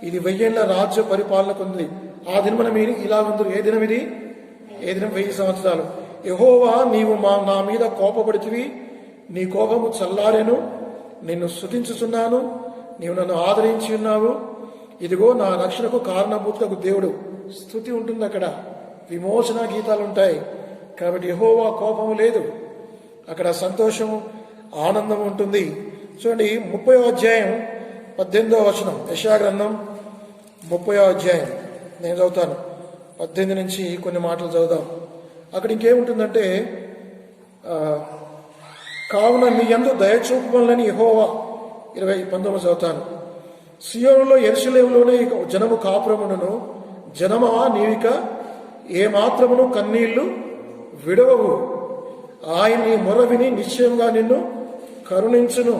ఇది 1000 రాజ్య పరిపాలనకు ఉంది. ఆ దినమున మీరు ఇలా ఉంది. ఏ దినం ఇది? ఏ దినం? 1000 సంవత్సరాలు. యెహోవా, నీవు నా మీద కోపపడితివి, నీ కోపము చల్లారెను, నిన్ను స్తుతించుచున్నాను, నీవు నన్ను ఆదరించి ఉన్నావు. ఇదిగో నా రక్షణకు కారణభూతులకు దేవుడు. స్తుతి ఉంటుంది అక్కడ, విమోచన గీతాలు ఉంటాయి. కాబట్టి యెహోవా కోపము లేదు, అక్కడ సంతోషము, ఆనందం ఉంటుంది. చూడండి 30వ అధ్యాయం 18వ వచనం. యెషయా గ్రంథం 30వ అధ్యాయం నేను చదువుతాను. 18 నుంచి కొన్ని మాటలు చదువుదాం. అక్కడ ఇంకేముంటుందంటే, కావున నీ యందు దయచూపమని యెహోవా 19 చదువుతాను. సియోనులో యెరూషలేములోనే జనము కాపురమును, జనమా నీవిక ఏ మాత్రమును కన్నీళ్లు విడవవు. ఆయన నీ మొర విని నిశ్చయంగా నిన్ను కరుణించును.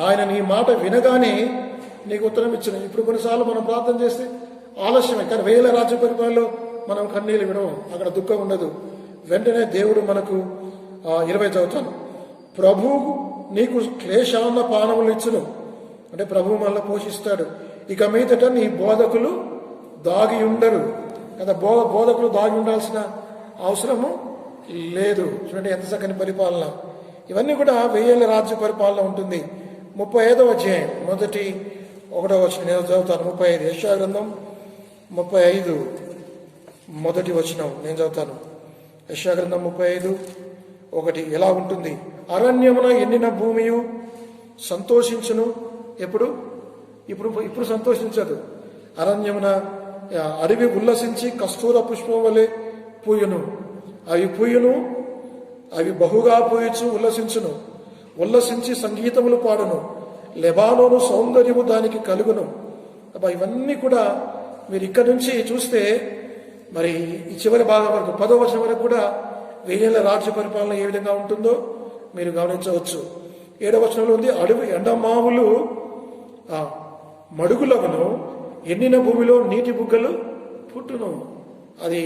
ఆయన నీ మాట వినగానే నీకు ఉత్తరం ఇచ్చును. ఇప్పుడు కొన్నిసార్లు మనం ప్రార్థన చేస్తే ఆలస్యమే, కానీ 1000 రాజ్య పరిపాలనలో మనం కన్నీళ్ళు విడవం, అక్కడ దుఃఖం ఉండదు. వెంటనే దేవుడు మనకు 20 చదువుతాను. ప్రభు నీకు క్లేశాన్న పానములు ఇచ్చును, అంటే ప్రభువు మనల్ని పోషిస్తాడు. ఇక మీదట నీ బోధకులు దాగి ఉండరు కదా. బోధకులు దాగి ఉండాల్సిన అవసరము లేదు. చూడండి ఎంత చక్కని పరిపాలన. ఇవన్నీ కూడా 1000 రాజ్య పరిపాలన ఉంటుంది. 35వ అధ్యాయం 1వ వచనం నేను చదువుతాను. 35 యెషయా గ్రంథం 35 1వ వచనం నేను చదువుతాను. యెషయా గ్రంథం 35 ఒకటి ఎలా ఉంటుంది? అరణ్యమున ఎండిన భూమియు సంతోషించును. ఎప్పుడు? ఇప్పుడు సంతోషించదు. అరణ్యమున అడవి ఉల్లసించి కస్తూర పుష్పం వలె పూయును. అవి పూయును, అవి బహుగా పూయచ్చు ఉల్లసించును. ఉల్లసించి సంగీతములు పాడును. లెబానోను సౌందర్యము దానికి కలుగును. అబ్బా, ఇవన్నీ కూడా మీరు ఇక్కడి నుంచి చూస్తే మరి ఈ చివరి భాగం వరకు 10వ వచనం వరకు కూడా 1000 ఏళ్ల రాజ్య పరిపాలన ఏ విధంగా ఉంటుందో మీరు గమనించవచ్చు. 7వ వచనంలో ఉంది, అడవి ఎండమావులు మడుగులగును, ఎండిన భూమిలో నీటి బుగ్గలు పుట్టును. అది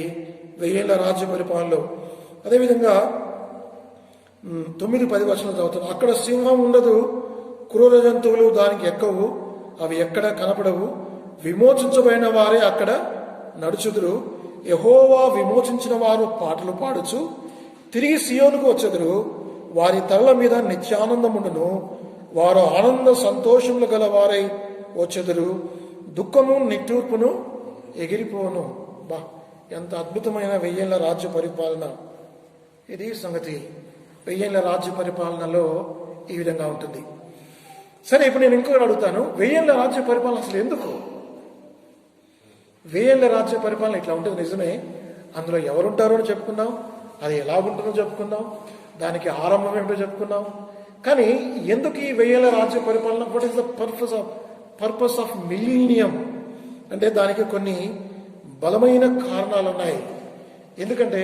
1000 ఏళ్ల రాజ్య పరిపాలనలో. అదేవిధంగా 9-10 వచనాలు చదువుతాను. అక్కడ సింహం ఉండదు, క్రూర జంతువులు దానికి ఎక్కవు, అవి ఎక్కడ కనపడవు. విమోచించబడిన వారే అక్కడ నడుచుదురు. యెహోవా విమోచించిన వారు పాటలు పాడుచు తిరిగి సియోనుకు వచ్చెదరు. వారి తలల మీద నిత్యానందముండును. వారు ఆనంద సంతోషములు గల వారై వచ్చెదరు. దుఃఖము నిట్టూర్పును ఎగిరిపోను. బా, ఎంత అద్భుతమైన 1000 ఏళ్ల రాజ్య పరిపాలన. ఇది సంగతి. 1000 ఏళ్ల రాజ్య పరిపాలనలో ఈ విధంగా ఉంటుంది. సరే, ఇప్పుడు నేను ఇంకొకటి అడుగుతాను. 1000 ఏళ్ల రాజ్య పరిపాలన అసలు ఎందుకు? 1000 ఏళ్ల రాజ్య పరిపాలన ఇట్లా ఉంటుంది నిజమే. అందులో ఎవరుంటారో అని చెప్పుకున్నాం, అది ఎలా ఉంటుందో చెప్పుకున్నాం, దానికి ఆరంభం ఏమిటో చెప్పుకున్నాం. కానీ ఎందుకు ఈ 1000 ఏళ్ల రాజ్య పరిపాలన? What is the purpose of millennium అంటే దానికి కొన్ని బలమైన కారణాలు ఉన్నాయి. ఎందుకంటే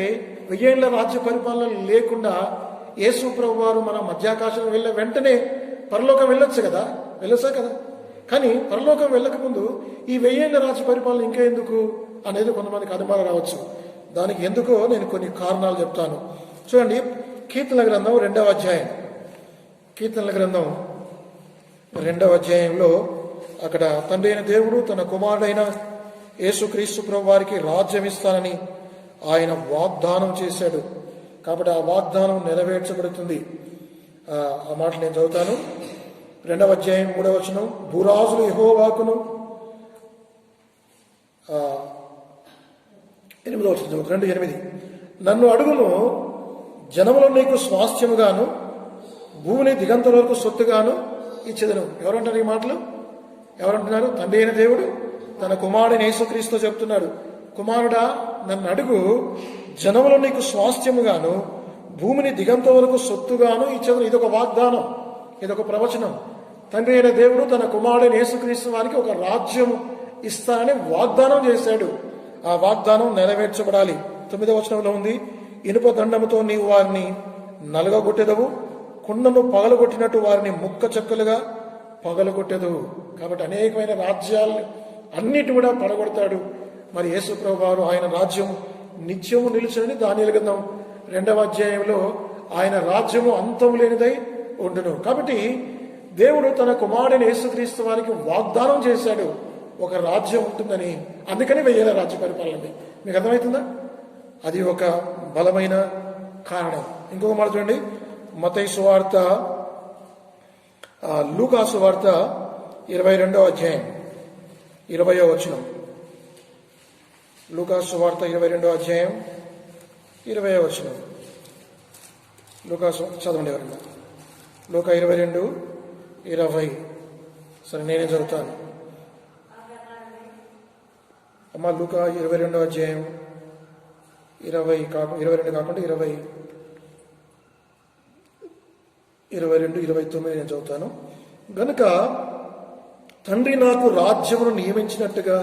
1000 ఏళ్ల రాజ్య పరిపాలన లేకుండా యేసు ప్రభువు వారు మన మధ్యాకాశం వెళ్ళే వెంటనే పరలోకం వెళ్ళొచ్చు కదా, కానీ పరలోకం వెళ్ళకముందు ఈ 1000 ఏళ్ల రాజ్య పరిపాలన ఇంకా ఎందుకు అనేది కొంతమందికి అనుమానం రావచ్చు. దానికి ఎందుకో నేను కొన్ని కారణాలు చెప్తాను. చూడండి, కీర్తనల గ్రంథం 2వ అధ్యాయం. కీర్తనల గ్రంథం 2వ అధ్యాయంలో అక్కడ తండ్రి అయిన దేవుడు తన కుమారుడైన యేసుక్రీస్తు ప్రభు వారికి రాజ్యం ఇస్తానని ఆయన వాగ్దానం చేశాడు. కాబట్టి ఆ వాగ్దానం నెరవేర్చబడుతుంది. ఆ మాట నేను చదువుతాను. 2వ అధ్యాయం 3వ వచనం. భూరాజులు యెహోవాకును 8వ వచనం చదువుతాను. 2:8. నన్ను అడుగును, జనములో నీకు స్వాస్థ్యముగాను భూమిని దిగంతల వరకు సొత్తుగాను ఇచ్చేదను. ఎవరంటారు ఈ మాటలు? ఎవరంటున్నారు? తండ్రి అయిన దేవుడు తన కుమారుడైన యేసుక్రీస్తు చెప్తున్నాడు, కుమారుడా నన్ను అడుగు, జనములో నీకు స్వాస్థ్యముగాను భూమిని దిగంత వరకు సొత్తుగాను ఇచ్చేదను. ఇదొక వాగ్దానం, ఇదొక ప్రవచనం. తండ్రి అయిన దేవుడు తన కుమారుడైన యేసుక్రీస్తు వారికి ఒక రాజ్యం ఇస్తానని వాగ్దానం చేశాడు. ఆ వాగ్దానం నెరవేర్చబడాలి. 9వ వచనంలో ఉంది, ఇనుప దండముతో నీవు వారిని నలగగొట్టెదవు, కుండను పగలగొట్టినట్టు వారిని ముక్క చెక్కలుగా పగలగొట్టెదవు. కాబట్టి అనేకమైన రాజ్యాలు అన్నిటి కూడా పడగొడతాడు. మరి యేసు ప్రభు వారు ఆయన రాజ్యం నిత్యము నిలుచునని దానియేలు గ్రంథం 2వ అధ్యాయంలో ఆయన రాజ్యము అంతం లేనిదై ఉండును. కాబట్టి దేవుడు తన కుమారుడైన యేసుక్రీస్తు వారికి వాగ్దానం చేశాడు ఒక రాజ్యం ఉంటుందని. అందుకని 1000 ఏళ్ల రాజ్య పరిపాలన. మీకు అర్థమవుతుందా? అది ఒక బలమైన కారణం. ఇంకొక మాట చూడండి, మత్తయి సువార్త, లూకా సువార్త 22వ అధ్యాయం 20వ వచనం. లూకా సువార్త 22వ అధ్యాయం 20వ వచనం. లూకా చదవండి ఎవరన్నా. లూకా 22:20. సరే, నేనే చదువుతాను అమ్మా. లూకా 22వ అధ్యాయం 22 కాకుండా 22:29 నేను చదువుతాను. గనుక తండ్రి నాకు రాజ్యమును నియమించినట్టుగా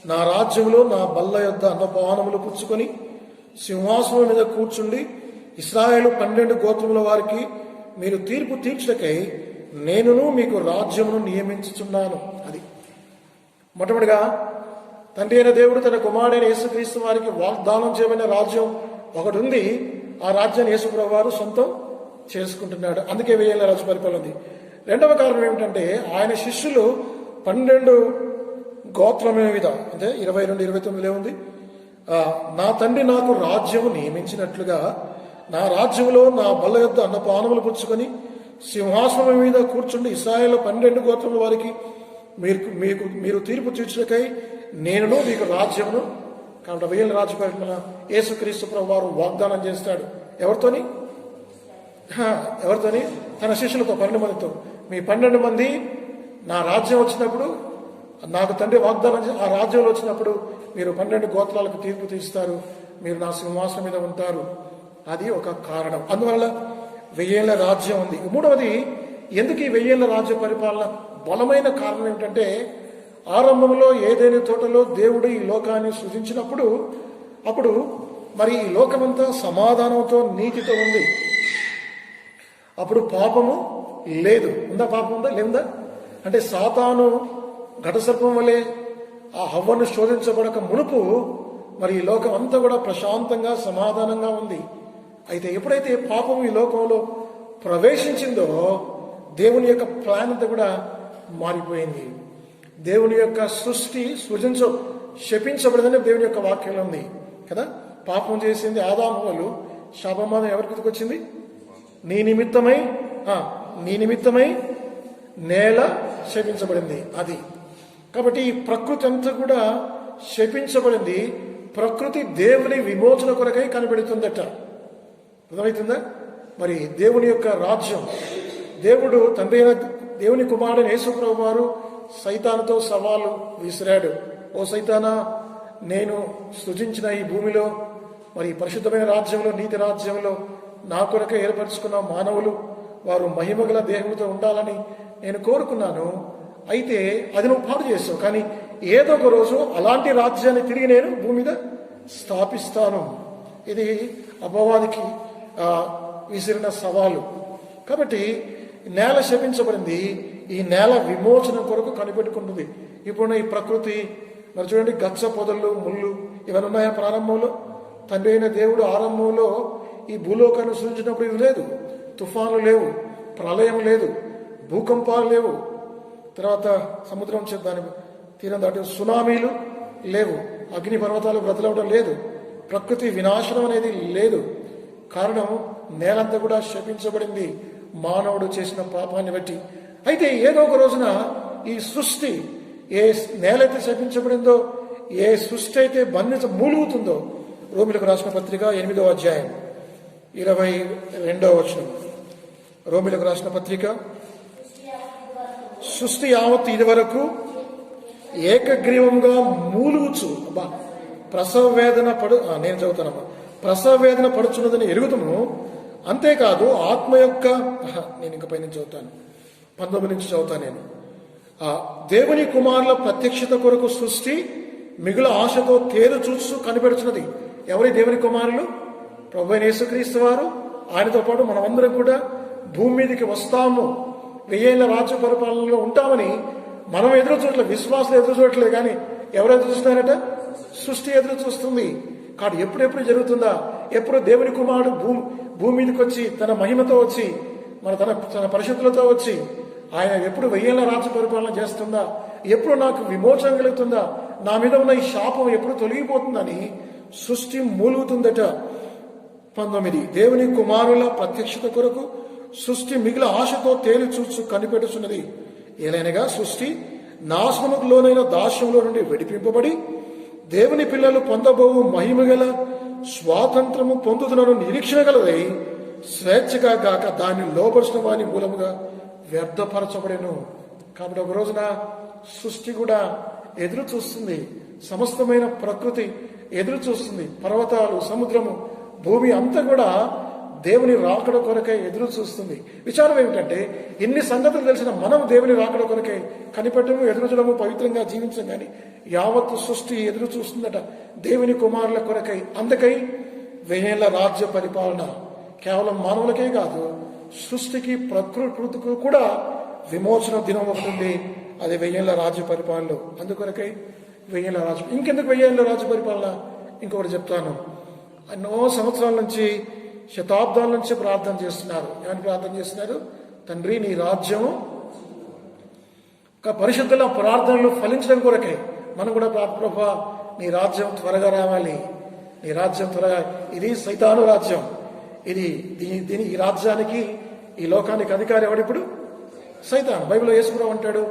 నా రాజ్యములో నా బల్ల యొద్ద అన్నపానములు పుచ్చుకొని సింహాసనం మీద కూర్చుండి ఇశ్రాయేలు 12 గోత్రముల వారికి మీరు తీర్పు తీర్చుటకై నేనును మీకు రాజ్యమును నియమించుచున్నాను. అది మొట్టమొదటిగా తండ్రి అయిన దేవుడు తన కుమారుడైన యేసుక్రీస్తు వారికి వాగ్దానం చేయబడిన రాజ్యం ఒకటి ఉంది. ఆ రాజ్యాన్ని యేసు ప్రభు వారు సొంతం చేసుకుంటున్నాడు. అందుకే 1000 ఏళ్ల రాజ్య పరిపాలన ఉంది. రెండవ కారణం ఏమిటంటే ఆయన శిష్యులు 12 గోత్రముల మీద, అంటే 22-29 ఉంది, నా తండ్రి నాకు రాజ్యము నియమించినట్లుగా నా రాజ్యములో నా బల్ల యొద్ద అన్నపానములు పుచ్చుకొని సింహాసనం మీద కూర్చుండి ఇశ్రాయేలు 12 గోత్రముల వారికి మీరు తీర్పు తీర్చుటకై నేనును మీకు రాజ్యమును. కాబట్టి 1000 ఏళ్ల రాజ్య పరిపాలన యేసుక్రీస్తు ప్రభు వారు వాగ్దానం చేస్తాడు. ఎవరితోని? ఎవరితోని? తన శిష్యులతో, 12 మందితో. మీ 12 మంది నా రాజ్యం వచ్చినప్పుడు, నాకు తండ్రి వాగ్దానం ఆ రాజ్యంలో వచ్చినప్పుడు మీరు 12 గోత్రాలకు తీర్పు తీస్తారు, మీరు నా సింహాసనం మీద ఉంటారు. అది ఒక కారణం. అందువల్ల 1000 ఏళ్ల రాజ్యం ఉంది. మూడవది, ఎందుకు ఈ 1000 ఏళ్ల రాజ్య పరిపాలన? బలమైన కారణం ఏమిటంటే, ఆరంభంలో ఏదైనా తోటలో దేవుడు ఈ లోకాన్ని సృజించినప్పుడు అప్పుడు మరి ఈ లోకమంతా సమాధానంతో, నీతితో ఉంది. అప్పుడు పాపము లేదు. ఉందా? పాపం ఉందా? లేదా? అంటే సాతాను ఘటసర్పం వలె ఆ హవ్వను శోధించబడక మునుపు మరి ఈ లోకం అంతా కూడా ప్రశాంతంగా, సమాధానంగా ఉంది. అయితే ఎప్పుడైతే పాపం ఈ లోకంలో ప్రవేశించిందో దేవుని యొక్క ప్లాన్ అంతా కూడా మారిపోయింది. దేవుని యొక్క సృష్టి శపించబడదని దేవుని యొక్క వాక్యంలో ఉంది కదా. పాపం చేసింది ఆదాము వాళ్ళు, శాపమానం ఎవరికి వచ్చింది? నీ నిమిత్తమై నేల శపించబడింది. అది కాబట్టి ఈ ప్రకృతి అంతా కూడా శపించబడింది. ప్రకృతి దేవుని విమోచన కొరకై కనబడుతుందట. అర్థమవుతుందా? మరి దేవుని యొక్క రాజ్యం, దేవుడు తండ్రి అయిన దేవుని కుమారుడు యేసుప్రభు వారు సైతానుతో సవాలు విసిరాడు. ఓ సైతానా, నేను సృజించిన ఈ భూమిలో, మరి పరిశుద్ధమైన రాజ్యంలో, నీతి రాజ్యంలో నా కొరకే ఏర్పరచుకున్న మానవులు వారు మహిమగల దేహంతో ఉండాలని నేను కోరుకున్నాను. అయితే అది నువ్వు పాడు చేసావు. కానీ ఏదో ఒక రోజు అలాంటి రాజ్యాన్ని తిరిగి నేను భూమి మీద స్థాపిస్తాను. ఇది అపవాదికి విసిరిన సవాలు. కాబట్టి నేల శపించబడింది. ఈ నేల విమోచన కొరకు కనిపెట్టుకుంటుంది. ఇప్పుడు ఈ ప్రకృతి మరి చూడండి, గచ్చ పొదలు, ముళ్ళు ఇవన్నీ ఉన్నాయా? ప్రారంభంలో తండ్రి అయిన దేవుడు ఆరంభంలో ఈ భూలోకాన్ని సృజించినప్పుడు ఇది లేదు. తుఫాన్లు లేవు, ప్రళయం లేదు, భూకంపాలు లేవు, తర్వాత సముద్రం దాని తీరం దాటి సునామీలు లేవు, అగ్ని పర్వతాలు బ్రతలవడం లేదు, ప్రకృతి వినాశనం అనేది లేదు. కారణం నేలంతా కూడా శపించబడింది మానవుడు చేసిన పాపాన్ని బట్టి. అయితే ఏదో ఒక రోజున ఈ సృష్టి, ఏ నేలైతే శపించబడిందో, ఏ సృష్టి అయితే మూలుగుతుందో, రోమిలకు రాసిన పత్రిక 8వ అధ్యాయం 22వ వచనం. రోమిలకు రాసిన పత్రిక, సృష్టి యావత్ ఇది వరకు ఏకగ్రీవంగా మూలుగుచు ప్రసవ వేదన నేను చదువుతానమ్మా. ప్రసవ వేదన పడుచున్నదని ఎరుగుతాము. అంతేకాదు ఆత్మ యొక్క నేను ఇంక పైన చదువుతాను, 19 నుంచి చదువుతాను నేను. దేవుని కుమారుల ప్రత్యక్షత కొరకు సృష్టి మిగుల ఆశతో తేరు చూస్తూ కనిపెడుచున్నది. ఎవరి దేవుని కుమారులు? ప్రభువైన యేసుక్రీస్తు వారు. ఆయనతో పాటు మనమందరం కూడా భూమి మీదకి వస్తాము, 1000 ఏళ్ల రాజ్య పరిపాలనలో ఉంటామని మనం ఎదురు చూడట్లేదు, విశ్వాసులు ఎదురు చూడట్లేదు. కానీ ఎవరు ఎదురు చూస్తున్నారట? సృష్టి ఎదురు చూస్తుంది. కాబట్టి ఎప్పుడెప్పుడు జరుగుతుందా? ఎప్పుడు దేవుని కుమారుడు భూమి మీదకి వచ్చి తన మహిమతో వచ్చి తన పరిశుద్ధులతో వచ్చి ఆయన ఎప్పుడు 1000 ఏళ్ల రాజ్య పరిపాలన చేస్తుందా? ఎప్పుడు నాకు విమోచన కలుగుతుందా? నా మీద ఉన్న ఈ శాపం ఎప్పుడు తొలగిపోతుందని సృష్టి మూలుగుతుందట. 19 దేవుని కుమారుల ప్రత్యక్షత కొరకు సృష్టి మిగిలిన ఆశతో తేలి చూచు కనిపెట్టుచున్నది. ఏలైనగా సృష్టి నాశనముకు లోనైన దాస్యంలో నుండి విడిపింపబడి దేవుని పిల్లలు పొందబోవు మహిమగల స్వాతంత్రము పొందుతున్న నిరీక్షణ గలదై స్వేచ్ఛగా గాక దాన్ని లోపరిచిన వాని మూలముగా వ్యర్థపరచబడెను. కాబట్టి ఒక రోజున సృష్టి కూడా ఎదురు చూస్తుంది, సమస్తమైన ప్రకృతి ఎదురు చూస్తుంది, పర్వతాలు, సముద్రము, భూమి అంతా కూడా దేవుని రాకడ కొరకై ఎదురు చూస్తుంది. విచారం ఏమిటంటే, ఇన్ని సంగతులు తెలిసిన మనం దేవుని రాకడ కొరకై కనిపెట్టము, ఎదురు చూడము, పవిత్రంగా జీవించం. కానీ యావత్తు సృష్టి ఎదురు చూస్తుందట దేవుని కుమారుల కొరకై. అందుకై 1000 ఏళ్ల రాజ్య పరిపాలన కేవలం మానవులకే కాదు, సృష్టికి, ప్రకృతికి కూడా విమోచన దినం ఒకటి ఉంది. అది 1000 ఏళ్ల రాజ్య పరిపాలనలో. అందుకొరకై 1000 ఏళ్ల రాజ్యం. ఇంకెందుకు 1000 ఏళ్ల రాజ్య పరిపాలన? ఇంకొకటి చెప్తాను. ఎన్నో సంవత్సరాల నుంచి, శతాబ్దాల నుంచి ప్రార్థన చేస్తున్నారు. ఏమని ప్రార్థన చేస్తున్నారు? తండ్రి నీ రాజ్యము, పరిశుద్ధుల ప్రార్థనలు ఫలించడం కొరకే మనం కూడా ప్రభా నీ రాజ్యం త్వరగా రావాలి, నీ రాజ్యం త్వరగా. ఇది సైతాను రాజ్యం. దీని ఈ రాజ్యానికి, ఈ లోకానికి అధికారి ఎవడిప్పుడు? సైతాను. బైబిల్లో యేసుప్రభువు అంటాడు,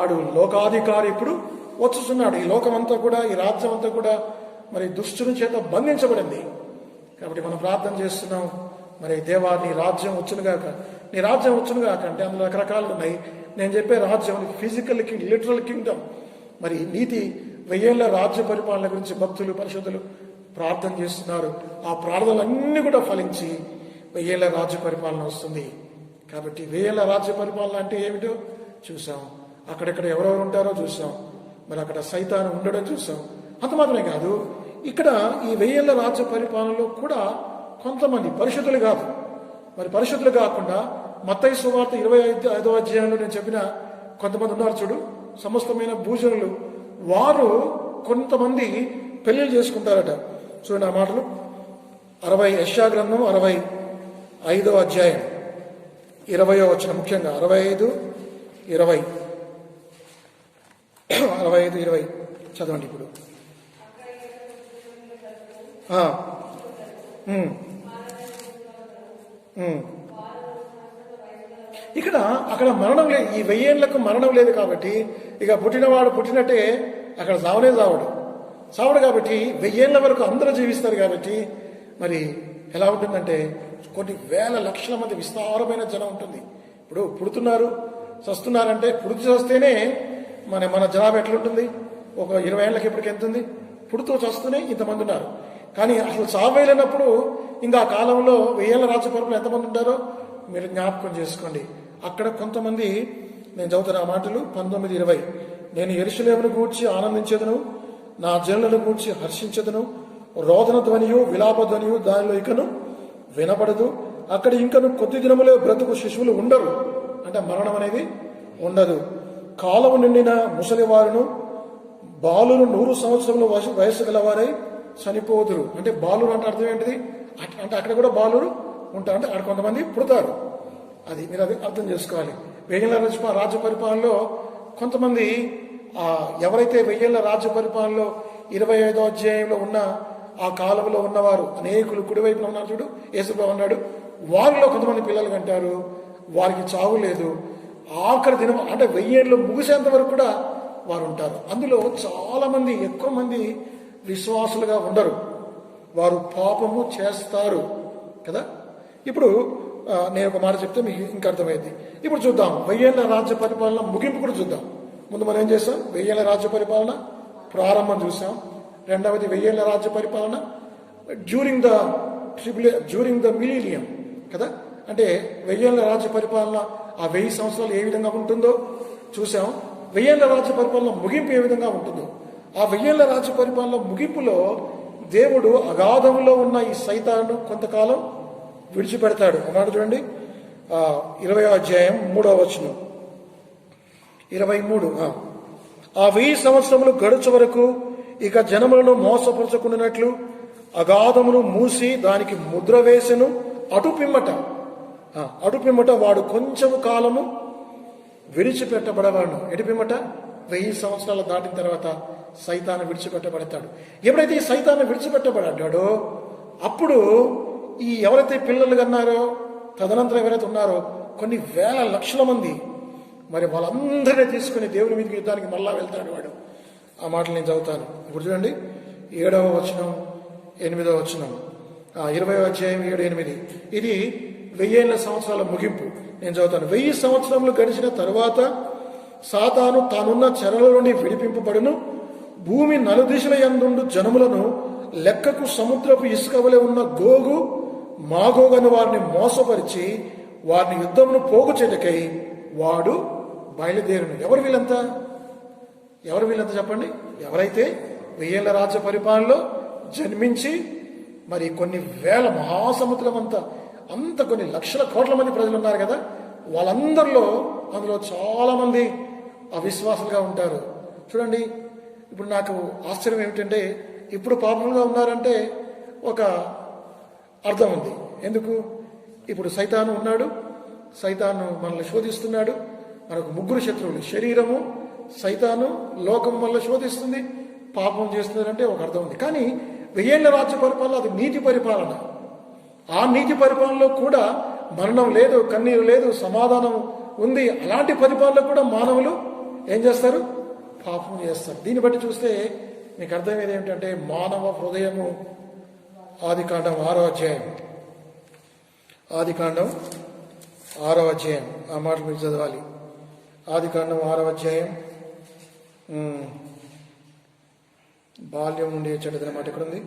ఆడు లోకాధికారి ఇప్పుడు వచ్చుచున్నాడు. ఈ లోకం అంతా కూడా, ఈ రాజ్యం అంతా కూడా మరి దుష్టుని చేత బంధించబడింది. కాబట్టి మనం ప్రార్థన చేస్తున్నాం, మరి దేవా నీ రాజ్యం వచ్చునుగాక, నీ రాజ్యం వచ్చునుగాక అంటే అందులో రకరకాలు ఉన్నాయి. నేను చెప్పే రాజ్యం ఫిజికల్ లిటరల్ కింగ్డమ్. మరి నీతి 1000 రాజ్య పరిపాలన గురించి భక్తులు పరిశుద్ధులు ప్రార్థన చేస్తున్నారు. ఆ ప్రార్థనలన్నీ కూడా ఫలించి 1000 రాజ్య పరిపాలన వస్తుంది. కాబట్టి 1000 రాజ్య పరిపాలన అంటే ఏమిటో చూసాం. అక్కడెక్కడ ఎవరెవరు ఉంటారో చూసాం. మరి అక్కడ సైతాను ఉండడం చూసాం. అంత మాత్రమే కాదు, ఇక్కడ ఈ 1000 రాజ్య పరిపాలనలో కూడా కొంతమంది పరిశుద్ధులు కాదు. మరి పరిశుద్ధులు కాకుండా మత్తయి సువార్త 25వ అధ్యాయంలో నేను చెప్పిన కొంతమంది ఉన్నారు చూడు, సమస్తమైన భూజనులు. వారు కొంతమంది పెళ్లిళ్ళు చేసుకుంటారట. చూడండి ఆ మాటలు. 60 యెషయా గ్రంథం 65వ అధ్యాయం 20వ వచనం, ముఖ్యంగా 65:20 65:20 చదవండి ఇప్పుడు. ఇక్కడ అక్కడ మరణం లేదు. ఈ 1000 ఏళ్లకు మరణం లేదు కాబట్టి ఇక పుట్టినవాడు పుట్టినట్టే, అక్కడ సావడు కాబట్టి 1000 ఏళ్ల వరకు అందరూ జీవిస్తారు. కాబట్టి మరి ఎలా ఉంటుందంటే కొన్ని వేల లక్షల మంది విస్తారమైన జనం ఉంటుంది. ఇప్పుడు పుడుతున్నారు చస్తున్నారంటే, పుడుతూ చస్తేనే మన జనాభా ఎట్లుంటుంది? ఒక 20 ఏళ్ళకి ఇప్పటికి ఎంత ఉంది? పుడుతూ చస్తూనే ఇంతమంది ఉన్నారు. కానీ అసలు సావేలేనప్పుడు ఇంకా ఆ కాలంలో 1000 రాజ్య పరిపాలన ఎంతమంది ఉంటారో మీరు జ్ఞాపకం చేసుకోండి. అక్కడ కొంతమంది, నేను చదువుతున్న ఆ మాటలు 19:20, నేను యెరూషలేమును గూర్చి ఆనందించేదను, నా జనులను గూర్చి హర్షించదును, రోదన ధ్వనియు విలాప ధ్వనియు దానిలో ఇకను వినపడదు, అక్కడ ఇంకను కొద్ది దినములే బ్రతుకు శిశువులు ఉండరు. అంటే మరణం అనేది ఉండదు. కాలము నిండిన ముసలివారును బాలురు 100 సంవత్సరముల వయసు గలవారై చనిపోదురు. అంటే బాలురు అంటే అర్థం ఏంటిది? అంటే అక్కడ కూడా బాలురు ఉంటారు. అంటే అక్కడ కొంతమంది పుడతారు. అది మీరు అది అర్థం చేసుకోవాలి. 1000 రాజ్య పరిపాలనలో కొంతమంది, ఎవరైతే 1000 రాజ్య పరిపాలనలో 25వ అధ్యాయంలో ఉన్న ఆ కాలంలో ఉన్నవారు అనేకులు కుడివైపున ఉన్నారు చూడు, యేసుప్రభువు అన్నాడు, వారిలో కొంతమంది పిల్లలు కంటారు, వారికి చావు లేదు. ఆఖరి దినం అంటే 1000 ఏళ్ళు ముగిసేంత వరకు కూడా వారు ఉంటారు. అందులో చాలా మంది, ఎక్కువ మంది విశ్వాసులుగా ఉండరు. వారు పాపము చేస్తారు కదా. ఇప్పుడు నేను ఒక మాట చెప్తే మీకు ఇంకా అర్థమైంది. ఇప్పుడు చూద్దాం 1000 రాజ్య పరిపాలన ముగింపు కూడా చూద్దాం. ముందు మనం ఏం చేస్తాం? 1000 రాజ్య పరిపాలన ప్రారంభం చూసాం. రెండవది 1000 రాజ్య పరిపాలన డ్యూరింగ్ ద మిలీనియం కదా. అంటే 1000 రాజ్య పరిపాలన ఆ 1000 సంవత్సరాలు ఏ విధంగా ఉంటుందో చూసాం. 1000 రాజ్య పరిపాలన ముగింపు ఏ విధంగా ఉంటుందో, ఆ 1000 రాజ్య పరిపాలన ముగింపులో దేవుడు అగాధంలో ఉన్న ఈ సైతాను కొంతకాలం విడిచిపెడతాడు అన్నాడు. చూడండి 20వ అధ్యాయం 3వ వచనం, 23. ఆ 1000 సంవత్సరములు గడుచు వరకు ఇక జనములను మోసపరచుకున్నట్లు అగాధమును మూసి దానికి ముద్ర వేసెను. అటుపిమ్మట వాడు కొంచెము కాలము విడిచిపెట్టబడవాడు. ఎటుపిమ్మట 1000 సంవత్సరాలు దాటిన తర్వాత సైతాను విడిచిపెట్టబడతాడు. ఎప్పుడైతే ఈ సైతాను విడిచిపెట్టబడ్డాడో అప్పుడు ఈ ఎవరైతే పిల్లలు కన్నారో, తదనంతరం ఎవరైతే ఉన్నారో కొన్ని వేల లక్షల మంది, మరి వాళ్ళందరినీ తీసుకుని దేవుని మీదకి యుద్ధానికి మళ్ళా వెళ్తాడు వాడు. ఆ మాటలు నేను చదువుతాను. ఇప్పుడు చూడండి 7వ వచనం 8వ వచనం, 20వ అధ్యాయం 7-8. ఇది 1000 సంవత్సరాల ముగింపు. నేను చదువుతాను. 1000 సంవత్సరములు గడిచిన తరువాత సాతాను తానున్న చెరల నుండి విడిపింపబడును. భూమి నలుదిశల యందుండు జనములను లెక్కకు సముద్రపు ఇసుక వలె ఉన్న గోగు మాగోగను వారిని మోసపరిచి వారిని యుద్ధమును పోగు చేటకై వాడు బయలుదేరును. ఎవరు వీళ్ళంతా చెప్పండి? ఎవరైతే 1000 రాజ్య పరిపాలనలో జన్మించి మరి కొన్ని వేల మహాసముద్రం అంత కొన్ని లక్షల కోట్ల మంది ప్రజలు ఉన్నారు కదా, వాళ్ళందరిలో అందులో చాలా మంది అవిశ్వాసులుగా ఉంటారు. చూడండి, ఇప్పుడు నాకు ఆశ్చర్యం ఏమిటంటే, ఇప్పుడు పాపంగా ఉన్నారంటే ఒక అర్థం ఉంది. ఎందుకు? ఇప్పుడు సైతాను ఉన్నాడు, సైతాను మనల్ని శోధిస్తున్నాడు. మనకు 3 శత్రువులు, శరీరము, సైతాను, లోకం మనల్ని శోధిస్తుంది, పాపం చేస్తున్నారంటే ఒక అర్థం ఉంది. కానీ 1000 రాజ్య పరిపాలన అది నీతి పరిపాలన. ఆ నీతి పరిపాలనలో కూడా మరణం లేదు, కన్నీరు లేదు, సమాధానం ఉంది. అలాంటి పరిపాలనలో కూడా మానవులు ఏం చేస్తారు? పాపం చేస్తారు. దీన్ని బట్టి చూస్తే మీకు అర్థమయ్యేది ఏమిటంటే, మానవ హృదయము ఆదికాండం 6వ అధ్యాయం ఆదికాండం 6వ అధ్యాయం, ఆ మాటలు మీరు చదవాలి. ఆదికాండం 6వ అధ్యాయం, బాల్యం నుండి చెడుదనం మాట ఇక్కడ ఉంది.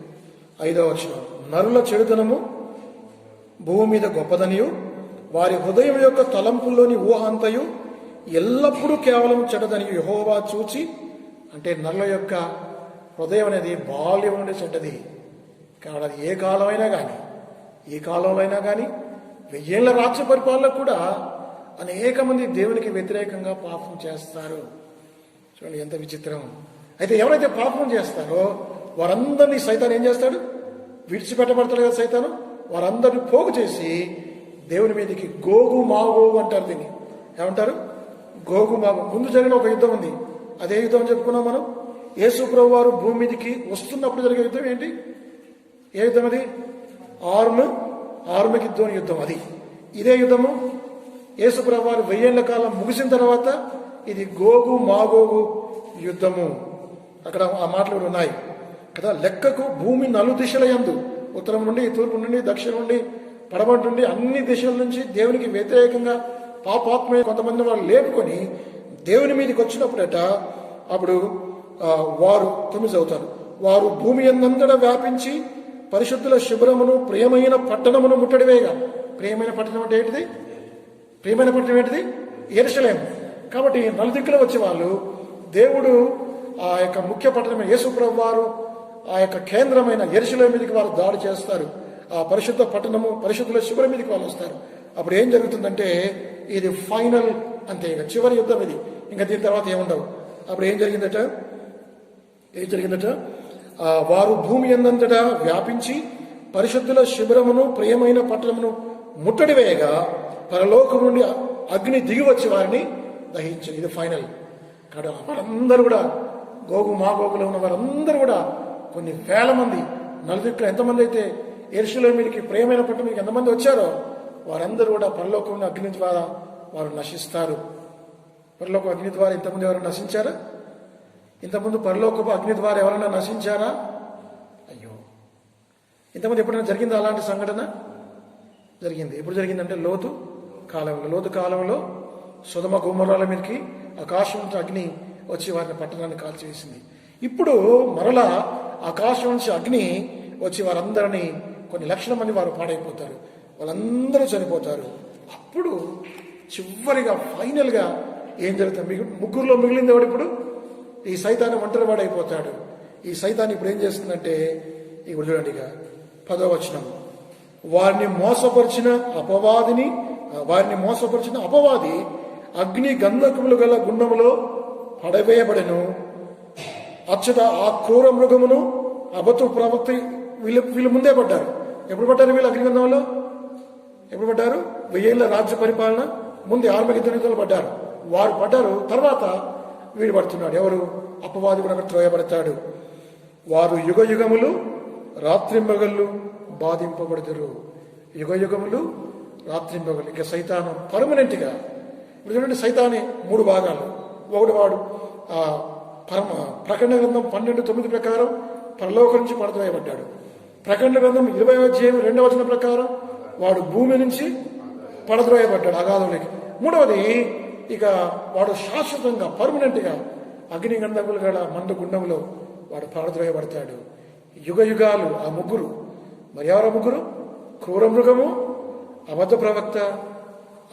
5వ వచనం, నరుల చెడుదనము భూమి మీద గొప్పదనియు వారి హృదయం యొక్క తలంపుల్లోని ఊహాంతయు ఎల్లప్పుడూ కేవలం చెడ్డదనియు యెహోవా చూచి. అంటే నరుల యొక్క హృదయం అనేది బాల్యం నుండి చెడ్డది. కాబట్టి అది ఏ కాలమైనా కానీ, ఈ కాలంలో అయినా కానీ, 1000 ఏళ్ల రాజ్య పరిపాలన కూడా అనేక మంది దేవునికి వ్యతిరేకంగా పాపం చేస్తారు. చూడండి ఎంత విచిత్రం. అయితే ఎవరైతే పాపం చేస్తారో వారందరినీ సైతాన్ ఏం చేస్తాడు? విడిచిపెట్టబడతాడు కదా సైతాను. వారందరినీ పోగు చేసి దేవుని మీదకి గోగు మాగోగు అంటారు. దీన్ని ఏమంటారు? గోగు మాగో. ముందు జరిగిన ఒక యుద్ధం ఉంది. అదే యుద్ధం చెప్పుకున్నాం మనం. యేసు ప్రభు వారు భూమి మీదకి వస్తున్నప్పుడు జరిగే యుద్ధం ఏంటి? ఏ యుద్ధం అది? ఆర్మగిద్దోన్ యుద్ధం. అది ఇదే యుద్ధము యేసు ప్రభు వారు 1000 ఏళ్ల కాలం ముగిసిన తర్వాత ఇది గోగు మాగోగు యుద్ధము. అక్కడ ఆ మాటలు కూడా ఉన్నాయి కదా. లెక్కకు భూమి 4 దిశల యందు, ఉత్తరం నుండి, తూర్పు నుండి, దక్షిణం నుండి, పడమటి నుండి, అన్ని దిశల నుంచి దేవునికి వ్యతిరేకంగా పాపాత్మ కొంతమంది వాళ్ళు లేపుకొని దేవుని మీదకి వచ్చినప్పుడట అప్పుడు వారు 9 అవుతారు. వారు భూమి యందంతటా వ్యాపించి పరిశుద్ధుల శిబిరమును ప్రియమైన పట్టణమును ముట్టడివేగా. ప్రియమైన పట్టణం అంటే ఏంటిది? ప్రియమైన పట్టణం ఏంటిది? యెరూషలేము. కాబట్టి నలుదిక్కులు వచ్చే వాళ్ళు దేవుడు ఆ యొక్క ముఖ్య పట్టణమైన యేసు ప్రభు వారు ఆ యొక్క కేంద్రమైన యెరూషలేము మీదకి వాళ్ళు దాడి చేస్తారు. ఆ పరిశుద్ధ పట్టణము, పరిశుద్ధుల శిబిరం మీదకి వాళ్ళు వస్తారు. అప్పుడు ఏం జరుగుతుందంటే ఇది ఫైనల్, అంతే, ఇక చివరి యుద్ధం ఇది. ఇంకా దీని తర్వాత ఏముండవు. అప్పుడు ఏం జరిగిందట? వారు భూమి యందంతటా వ్యాపించి పరిశుద్ధుల శిబిరమును ప్రియమైన పట్టణమును ముట్టడి వేయగా పరలోకం నుండి అగ్ని దిగి వచ్చి వారిని దహించింది. ఇది ఫైనల్. కాబట్టి వారందరూ కూడా, గోగు మాగోగులో ఉన్న వారందరూ కూడా, కొన్ని వేల మంది, నలుదిక్కులు ఎంతమంది అయితే యెరూషలేము మీదకి ప్రియమైన పట్టణం మీదకి ఎంతమంది వచ్చారో వారందరూ కూడా పరలోకంలో అగ్ని ద్వారా వారు నశిస్తారు. పరలోక అగ్ని ద్వారా ఇంతమంది ఎవరైనా నశించారా? ఇంతకుముందు పరలోకపు అగ్ని ద్వారా ఎవరైనా నశించారా? అయ్యో, ఇంతకుముందు ఎప్పుడైనా జరిగిందా అలాంటి సంఘటన? జరిగింది. ఎప్పుడు జరిగిందంటే లోతు కాలంలో సొదొమ గొమొర్రాల మీదకి ఆకాశం నుంచి అగ్ని వచ్చి వారిని పట్టణాన్ని కాల్చివేసింది. ఇప్పుడు మరలా ఆకాశం నుంచి అగ్ని వచ్చి వారందరినీ, కొన్ని లక్షల మంది వారు పాడైపోతారు, వాళ్ళందరూ చనిపోతారు. అప్పుడు చివరిగా ఫైనల్గా ఏం జరుగుతుంది? ముగ్గురులో మిగిలింది ఎవడు? ఇప్పుడు ఈ సైతాన్ని ఒంటరి వాడైపోతాడు. ఈ సైతాన్ని ఇప్పుడు ఏం చేస్తుందంటే, ఇప్పుడు చూడండి ఇక 10వ వచనం, వారిని మోసపరిచిన అపవాది అగ్ని గంధకములు గల గుండములో పడవేయబడెను. అచ్చట ఆ క్రూర మృగమును అబద్ధ ప్రవక్త వీళ్ళు ముందే పడ్డారు. ఎప్పుడు పడ్డారు వీళ్ళు అగ్నిగంధంలో? ఎప్పుడు పడ్డారు? 1000 ఏళ్ల రాజ్య పరిపాలన ముందు ఆర్మగిద్దోను పడ్డారు. వారు పడ్డారు. తర్వాత వీడు పడుతున్నాడు. ఎవరు? అపవాది కూడా అక్కడ త్రోయబడతాడు. వారు యుగయుగములు రాత్రింబగళ్ళు బాధింపబడతారు. యుగయుగములు రాత్రింబగళ్ళు. ఇంకా సైతాను పర్మనెంట్ గా, ఇప్పుడు చూడండి, సైతానే 3 భాగాలు. ఒకటి వాడు ప్రకటన గ్రంథం 12:9 ప్రకారం పరలోకం నుంచి పడద్రోయబడ్డాడు. ప్రకటన గ్రంథం 20వ అధ్యాయం 2వ వచనం ప్రకారం వాడు భూమి నుంచి పడద్రోయబడ్డాడు అగాధంలోకి. మూడవది, ఇక వాడు శాశ్వతంగా పర్మనెంట్ గా అగ్ని గంధకులు గల మండు గుండంలో వాడు పడద్రోయబడతాడు. యుగయుగాలు ఆ ముగ్గురు. మరి ఎవరు ముగ్గురు? క్రూర మృగము, అబద్ధ ప్రవక్త,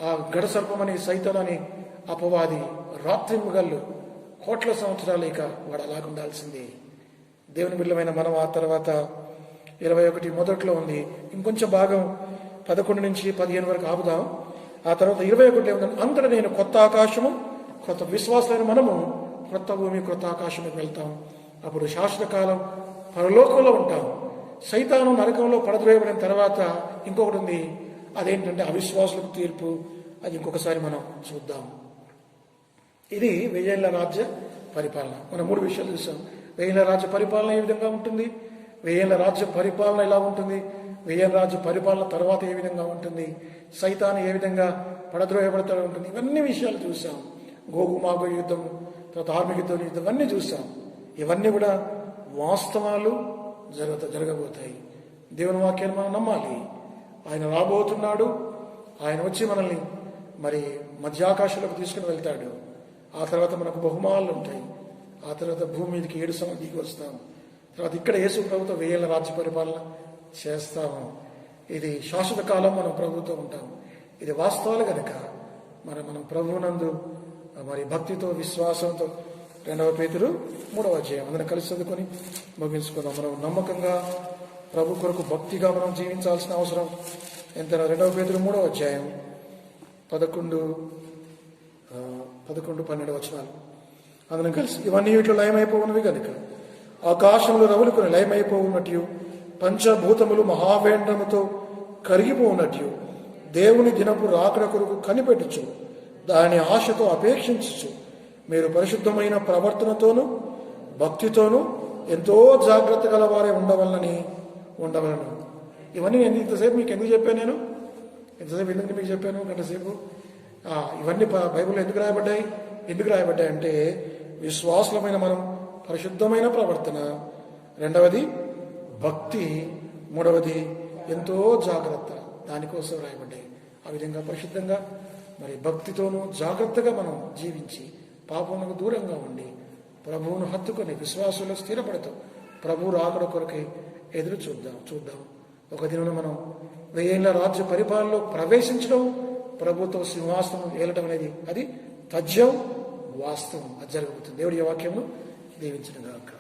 ఆ గడ సర్పమని సైతానని అపవాది, రాత్రి మృగాళ్ళు, కోట్ల సంవత్సరాలు ఇక వాడు అలాగుండాల్సింది. దేవుని బిడ్డలమైన మనం ఆ తర్వాత 21 మొదట్లో ఉంది. ఇంకొంచెం భాగం 11 నుంచి 15 వరకు ఆపుదాం. ఆ తర్వాత 21 ఏముంది? అంతటా నేను కొత్త ఆకాశము, కొత్త విశ్వాసమైన మనము కొత్త భూమి, కొత్త ఆకాశంకి వెళ్తాం. అప్పుడు శాశ్వత కాలం పరలోకంలో ఉంటాం. సైతాను నరకంలో పడద్రోయబడిన తర్వాత ఇంకొకటి ఉంది. అదేంటంటే అవిశ్వాసులకు తీర్పు. అది ఇంకొకసారి మనం చూద్దాం. ఇది 1000 ఏళ్ల రాజ్య పరిపాలన. మనం 3 విషయాలు చూసాం. 1000 ఏళ్ల రాజ్య పరిపాలన ఏ విధంగా ఉంటుంది, 1000 ఏళ్ల రాజ్య పరిపాలన ఎలా ఉంటుంది, 1000 ఏళ్ల రాజ్య పరిపాలన తర్వాత ఏ విధంగా ఉంటుంది, సైతాను ఏ విధంగా పడద్రోయబడతాడు ఉంటుంది. ఇవన్నీ విషయాలు చూసాం. గోగు మాగో యుద్ధం, తర్వాత ఆర్మగిద్దోను యుద్ధం, ఇవన్నీ చూసాం. ఇవన్నీ కూడా వాస్తవాలు జరగబోతాయి. దేవుని వాక్యాన్ని మనం నమ్మాలి. ఆయన రాబోతున్నాడు. ఆయన వచ్చి మనల్ని మరి మధ్యాకాశంలోకి తీసుకుని వెళ్తాడు. ఆ తర్వాత మనకు బహుమానాలు ఉంటాయి. ఆ తర్వాత భూమి మీదకి 7 సంవత్సరాలు దిగి వస్తాము. తర్వాత ఇక్కడ యేసు ప్రభుత్వం 1000 ఏళ్ల రాజ్య పరిపాలన చేస్తాము. ఇది శాశ్వత కాలం మనం ప్రభుత్వం ఉంటాము. ఇది వాస్తవాలు కనుక మనం ప్రభువునందు మరి భక్తితో విశ్వాసంతో 2 పేతురు 3వ అధ్యాయం అందరం కలిసి చదువుకొని ముగించుకుందాం. మనం నమ్మకంగా ప్రభు కొరకు భక్తిగా మనం జీవించాల్సిన అవసరం ఎంత. 2 పేతురు 3వ అధ్యాయం 11, 12 వచనాలు అందరం కలిసి. ఇవన్నీ వీటిలో లయమైపోవున్నవి కనుక ఆకాశములు రవులుకొని లయమైపోవున్నట్టు పంచభూతములు మహావేంద్రముతో కరిగిపోవున్నట్టు దేవుని దినపు రాకడ కొరకు కనిపెట్టుచు దాని ఆశతో అపేక్షించు మీరు పరిశుద్ధమైన ప్రవర్తనతోనూ భక్తితోనూ ఎంతో జాగ్రత్త గలవారే ఉండవలను. ఇవన్నీ ఇంతసేపు మీకు ఎందుకు చెప్పాను? నేను ఇంతసేపు ఎందుకు మీకు చెప్పాను? గంటసేపు ఇవన్నీ బైబిల్లో ఎందుకు రాయబడ్డాయి అంటే విశ్వాసులమైన మనం పరిశుద్ధమైన ప్రవర్తన, 2వది భక్తి, 3వది ఎంతో జాగ్రత్త, దానికోసం రాయబడ్డాయి. ఆ విధంగా పరిశుద్ధంగా మరి భక్తితోనూ జాగ్రత్తగా మనం జీవించి పాపములకు దూరంగా ఉండి ప్రభువును హత్తుకొని విశ్వాసంలో స్థిరపడుతూ ప్రభు రాకడ కొరకై ఎదురు చూద్దాం. ఒక దినం మనం 1000 ఏళ్ల రాజ్య పరిపాలనలో ప్రవేశించడం, ప్రభుతో సింహాసనం ఏలటం అనేది అది తథ్యం, వాస్తవం. అది జరుగుతుంది. దేవుడి వాక్యమును దీవించిన గాక.